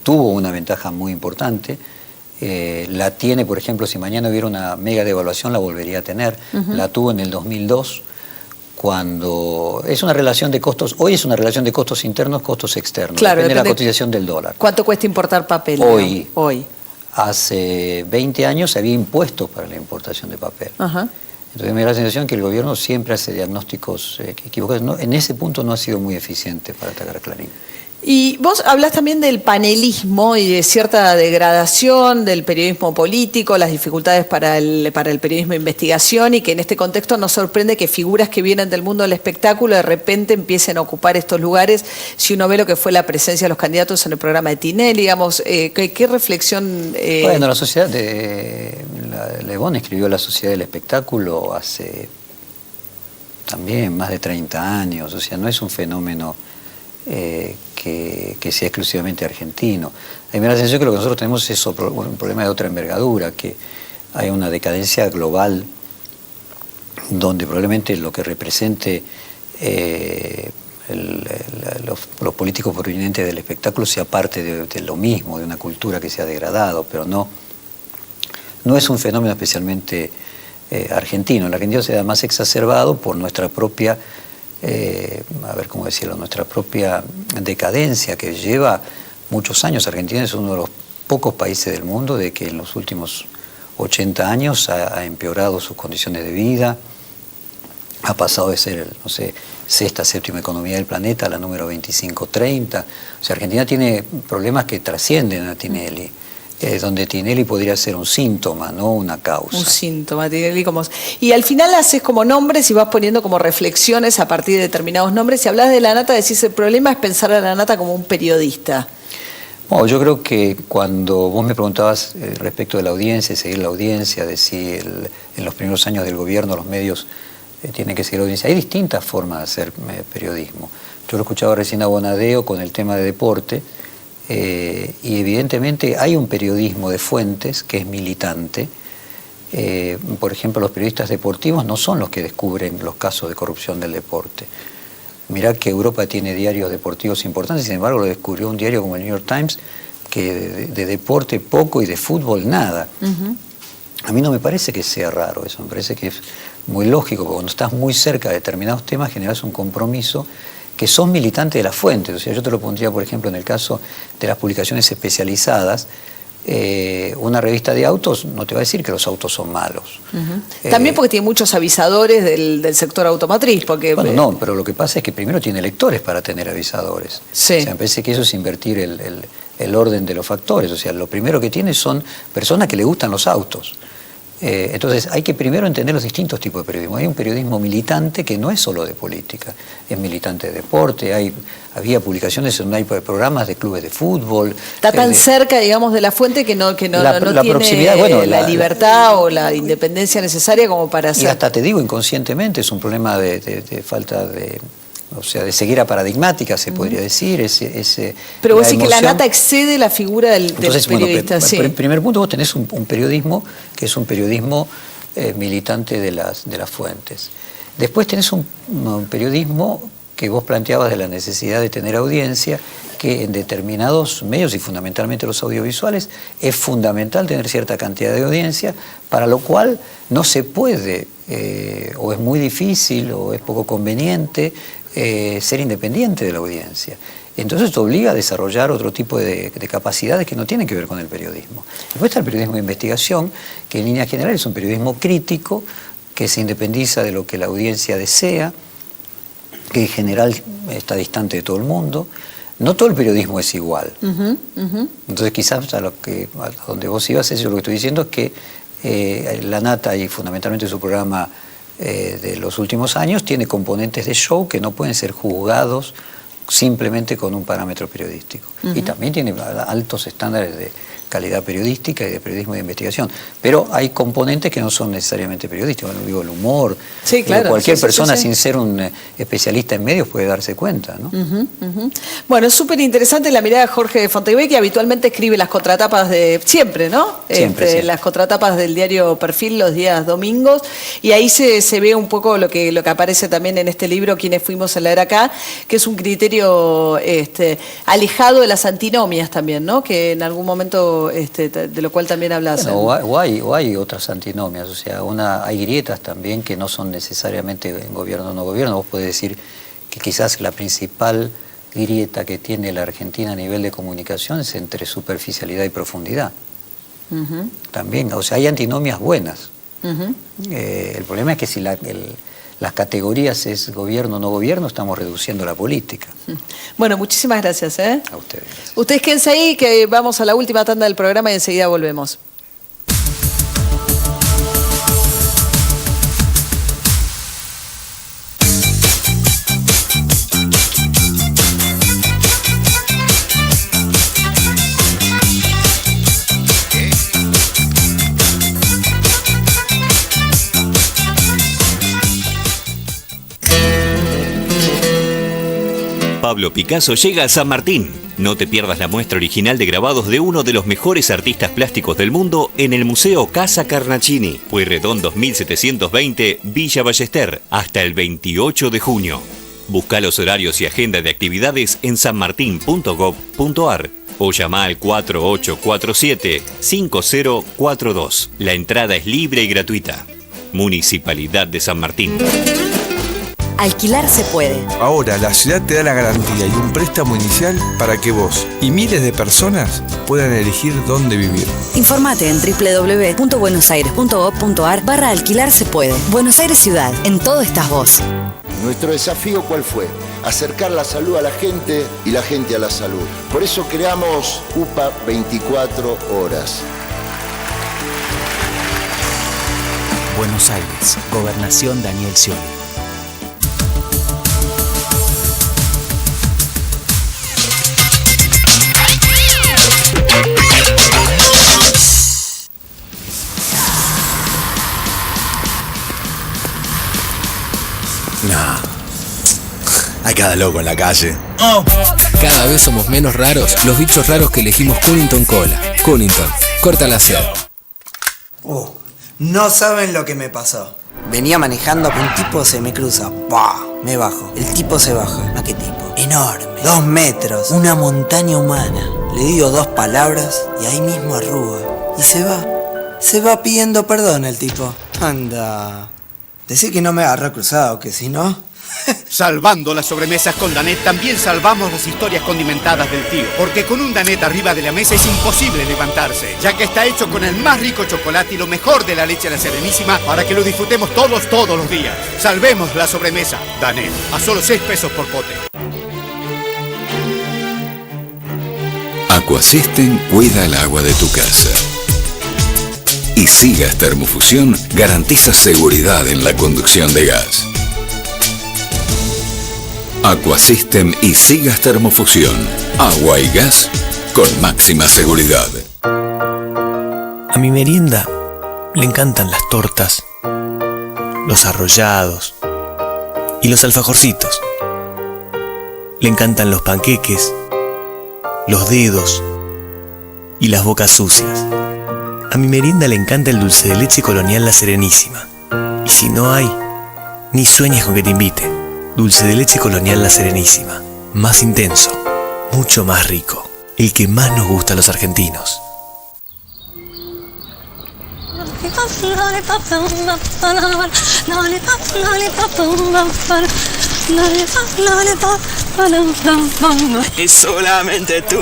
tuvo una ventaja muy importante, La tiene, por ejemplo, si mañana hubiera una mega devaluación, la volvería a tener. La tuvo en el 2002, cuando es una relación de costos, hoy es una relación de costos internos, costos externos, claro, depende de la cotización del dólar. ¿Cuánto cuesta importar papel? Hoy. Hace 20 años había impuestos para la importación de papel. Entonces me da la sensación que el gobierno siempre hace diagnósticos equivocados. No, en ese punto no ha sido muy eficiente para atacar Clarín. Y vos hablás también del panelismo y de cierta degradación del periodismo político, las dificultades para el periodismo de investigación, y que en este contexto nos sorprende que figuras que vienen del mundo del espectáculo de repente empiecen a ocupar estos lugares. Si uno ve lo que fue la presencia de los candidatos en el programa de Tinelli, digamos, ¿qué reflexión? Bueno, la sociedad de Le Bon escribió La Sociedad del Espectáculo hace también más de 30 años, o sea, no es un fenómeno que sea exclusivamente argentino. A mí me da la sensación que lo que nosotros tenemos es un problema de otra envergadura, que hay una decadencia global donde probablemente lo que represente los políticos provenientes del espectáculo sea parte de lo mismo, de una cultura que se ha degradado, pero no es un fenómeno especialmente argentino. En la Argentina se da más exacerbado por nuestra propia nuestra propia decadencia, que lleva muchos años. Argentina es uno de los pocos países del mundo de que en los últimos 80 años ha empeorado sus condiciones de vida, ha pasado de ser, sexta, séptima economía del planeta a la número 25, 30. O sea, Argentina tiene problemas que trascienden a Tinelli. Donde Tinelli podría ser un síntoma, no una causa. Un síntoma, Tinelli como... Y al final haces como nombres y vas poniendo como reflexiones a partir de determinados nombres. Si hablas de La Nata, decís, el problema es pensar a La Nata como un periodista. Bueno, yo creo que cuando vos me preguntabas respecto de la audiencia, seguir la audiencia, de si en los primeros años del gobierno los medios tienen que seguir la audiencia, hay distintas formas de hacer periodismo. Yo lo escuchaba recién a Bonadeo con el tema de deporte, y evidentemente hay un periodismo de fuentes que es militante. Por ejemplo, los periodistas deportivos no son los que descubren los casos de corrupción del deporte. Mirá que Europa tiene diarios deportivos importantes, sin embargo lo descubrió un diario como el New York Times, que de deporte poco y de fútbol nada. A mí no me parece que sea raro eso, me parece que es muy lógico, porque cuando estás muy cerca de determinados temas generas un compromiso que son militantes de las fuentes. O sea, yo te lo pondría, por ejemplo, en el caso de las publicaciones especializadas. Una revista de autos no te va a decir que los autos son malos. También porque tiene muchos avisadores del sector automotriz. Porque, bueno, no, pero lo que pasa es que primero tiene lectores para tener avisadores. Sí. O sea, me parece que eso es invertir el orden de los factores. O sea, lo primero que tiene son personas que le gustan los autos. Entonces hay que primero entender los distintos tipos de periodismo. Hay un periodismo militante que no es solo de política, es militante de deporte, había publicaciones donde hay programas de clubes de fútbol. Está tan cerca, digamos, de la fuente que no tiene proximidad, bueno, la libertad o la independencia necesaria como para hacer. Y hasta te digo, inconscientemente, es un problema de falta de... O sea, de ceguera paradigmática, se podría decir. Pero vos decís que La Nata excede la figura del periodista. Bueno, en primer punto, vos tenés un periodismo que es un periodismo militante de las fuentes. Después tenés un periodismo que vos planteabas de la necesidad de tener audiencia, que en determinados medios, y fundamentalmente los audiovisuales, es fundamental tener cierta cantidad de audiencia, para lo cual no se puede, o es muy difícil, o es poco conveniente, ser independiente de la audiencia. Entonces esto obliga a desarrollar otro tipo de capacidades que no tienen que ver con el periodismo. Después está el periodismo de investigación, que en líneas generales es un periodismo crítico, que se independiza de lo que la audiencia desea, que en general está distante de todo el mundo. No todo el periodismo es igual. Entonces quizás a donde vos ibas, eso lo que estoy diciendo es que La Nata, y fundamentalmente su programa de los últimos años, tiene componentes de show que no pueden ser juzgados simplemente con un parámetro periodístico. Y también tiene altos estándares de calidad periodística y de periodismo de investigación. Pero hay componentes que no son necesariamente periodísticos. Bueno, digo, el humor. Sí, claro. Cualquier persona sin ser un especialista en medios puede darse cuenta, ¿no? Bueno, es súper interesante la mirada de Jorge Fontevecchia, que habitualmente escribe las contratapas de siempre, ¿no? Siempre. Las contratapas del diario Perfil los días domingos, y ahí se ve un poco lo que aparece también en este libro, Quienes fuimos a leer acá, que es un criterio criterio alejado de las antinomias también, ¿no? Que en algún momento, de lo cual también hablas. Bueno, o hay otras antinomias, o sea, hay grietas también que no son necesariamente gobierno o no gobierno. Vos podés decir que quizás la principal grieta que tiene la Argentina a nivel de comunicación es entre superficialidad y profundidad. También, o sea, hay antinomias buenas. El problema es que si las categorías es gobierno o no gobierno, estamos reduciendo la política. Bueno, muchísimas gracias. A ustedes. Ustedes quédense ahí, que vamos a la última tanda del programa y enseguida volvemos. Pablo Picasso llega a San Martín. No te pierdas la muestra original de grabados de uno de los mejores artistas plásticos del mundo en el Museo Casa Carnacini, Pueyrredón 2720, Villa Ballester, hasta el 28 de junio. Busca los horarios y agenda de actividades en sanmartin.gov.ar o llama al 4847-5042. La entrada es libre y gratuita. Municipalidad de San Martín. Alquilar se puede. Ahora la ciudad te da la garantía y un préstamo inicial para que vos y miles de personas puedan elegir dónde vivir. Informate en www.buenosaires.gov.ar/alquilar se puede. Buenos Aires Ciudad, en todo estás vos. Nuestro desafío, ¿cuál fue? Acercar la salud a la gente y la gente a la salud. Por eso creamos UPA 24 horas. Buenos Aires, Gobernación Daniel Scioli. No. Hay cada loco en la calle. Cada vez somos menos raros los bichos raros que elegimos Cunnington Cola. Cunnington, corta la sed. No saben lo que me pasó. Venía manejando, un tipo se me cruza. ¡Bah! Me bajo. El tipo se baja. ¿A qué tipo? Enorme. 2 metros. Una montaña humana. Le digo 2 palabras y ahí mismo arruga. Y se va. Se va pidiendo perdón el tipo. Anda. Decí que no me agarró cruzado, que si no... Salvando las sobremesas con Danet, también salvamos las historias condimentadas del tío. Porque con un Danet arriba de la mesa es imposible levantarse, ya que está hecho con el más rico chocolate y lo mejor de la leche a la Serenísima para que lo disfrutemos todos los días. Salvemos la sobremesa. Danet, a solo 6 pesos por pote. Aquasystem cuida el agua de tu casa. Y Sigas Termofusión garantiza seguridad en la conducción de gas. Aquasystem y Sigas Termofusión. Agua y gas con máxima seguridad. A mi merienda le encantan las tortas, los arrollados y los alfajorcitos. Le encantan los panqueques, los dedos y las bocas sucias. A mi merienda le encanta el dulce de leche colonial La Serenísima. Y si no hay, ni sueñes con que te invite. Dulce de leche colonial La Serenísima. Más intenso, mucho más rico. El que más nos gusta a los argentinos. Y solamente tú,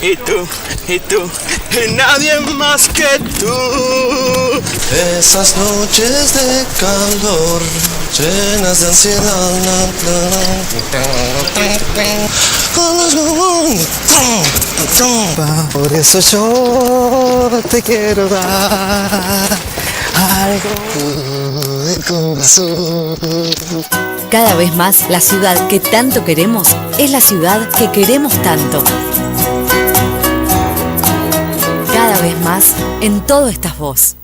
y tú, y tú, y nadie más que tú. Esas noches de calor, llenas de ansiedad. Por eso yo te quiero dar algo de corazón. Cada vez más, la ciudad que tanto queremos es la ciudad que queremos tanto. Cada vez más, en todo estás vos.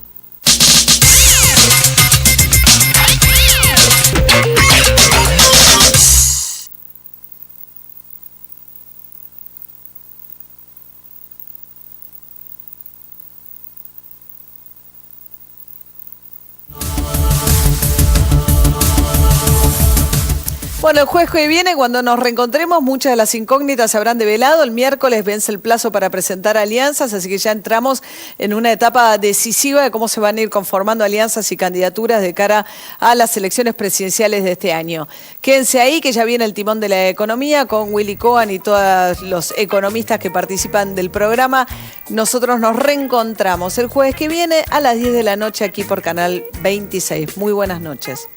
Bueno, el jueves que viene, cuando nos reencontremos, muchas de las incógnitas se habrán develado. El miércoles vence el plazo para presentar alianzas, así que ya entramos en una etapa decisiva de cómo se van a ir conformando alianzas y candidaturas de cara a las elecciones presidenciales de este año. Quédense ahí, que ya viene el timón de la economía con Willy Cohen y todos los economistas que participan del programa. Nosotros nos reencontramos el jueves que viene a las 10 de la noche aquí por Canal 26. Muy buenas noches.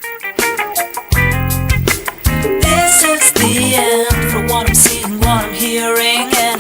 This is the end for what I'm seeing, what I'm hearing.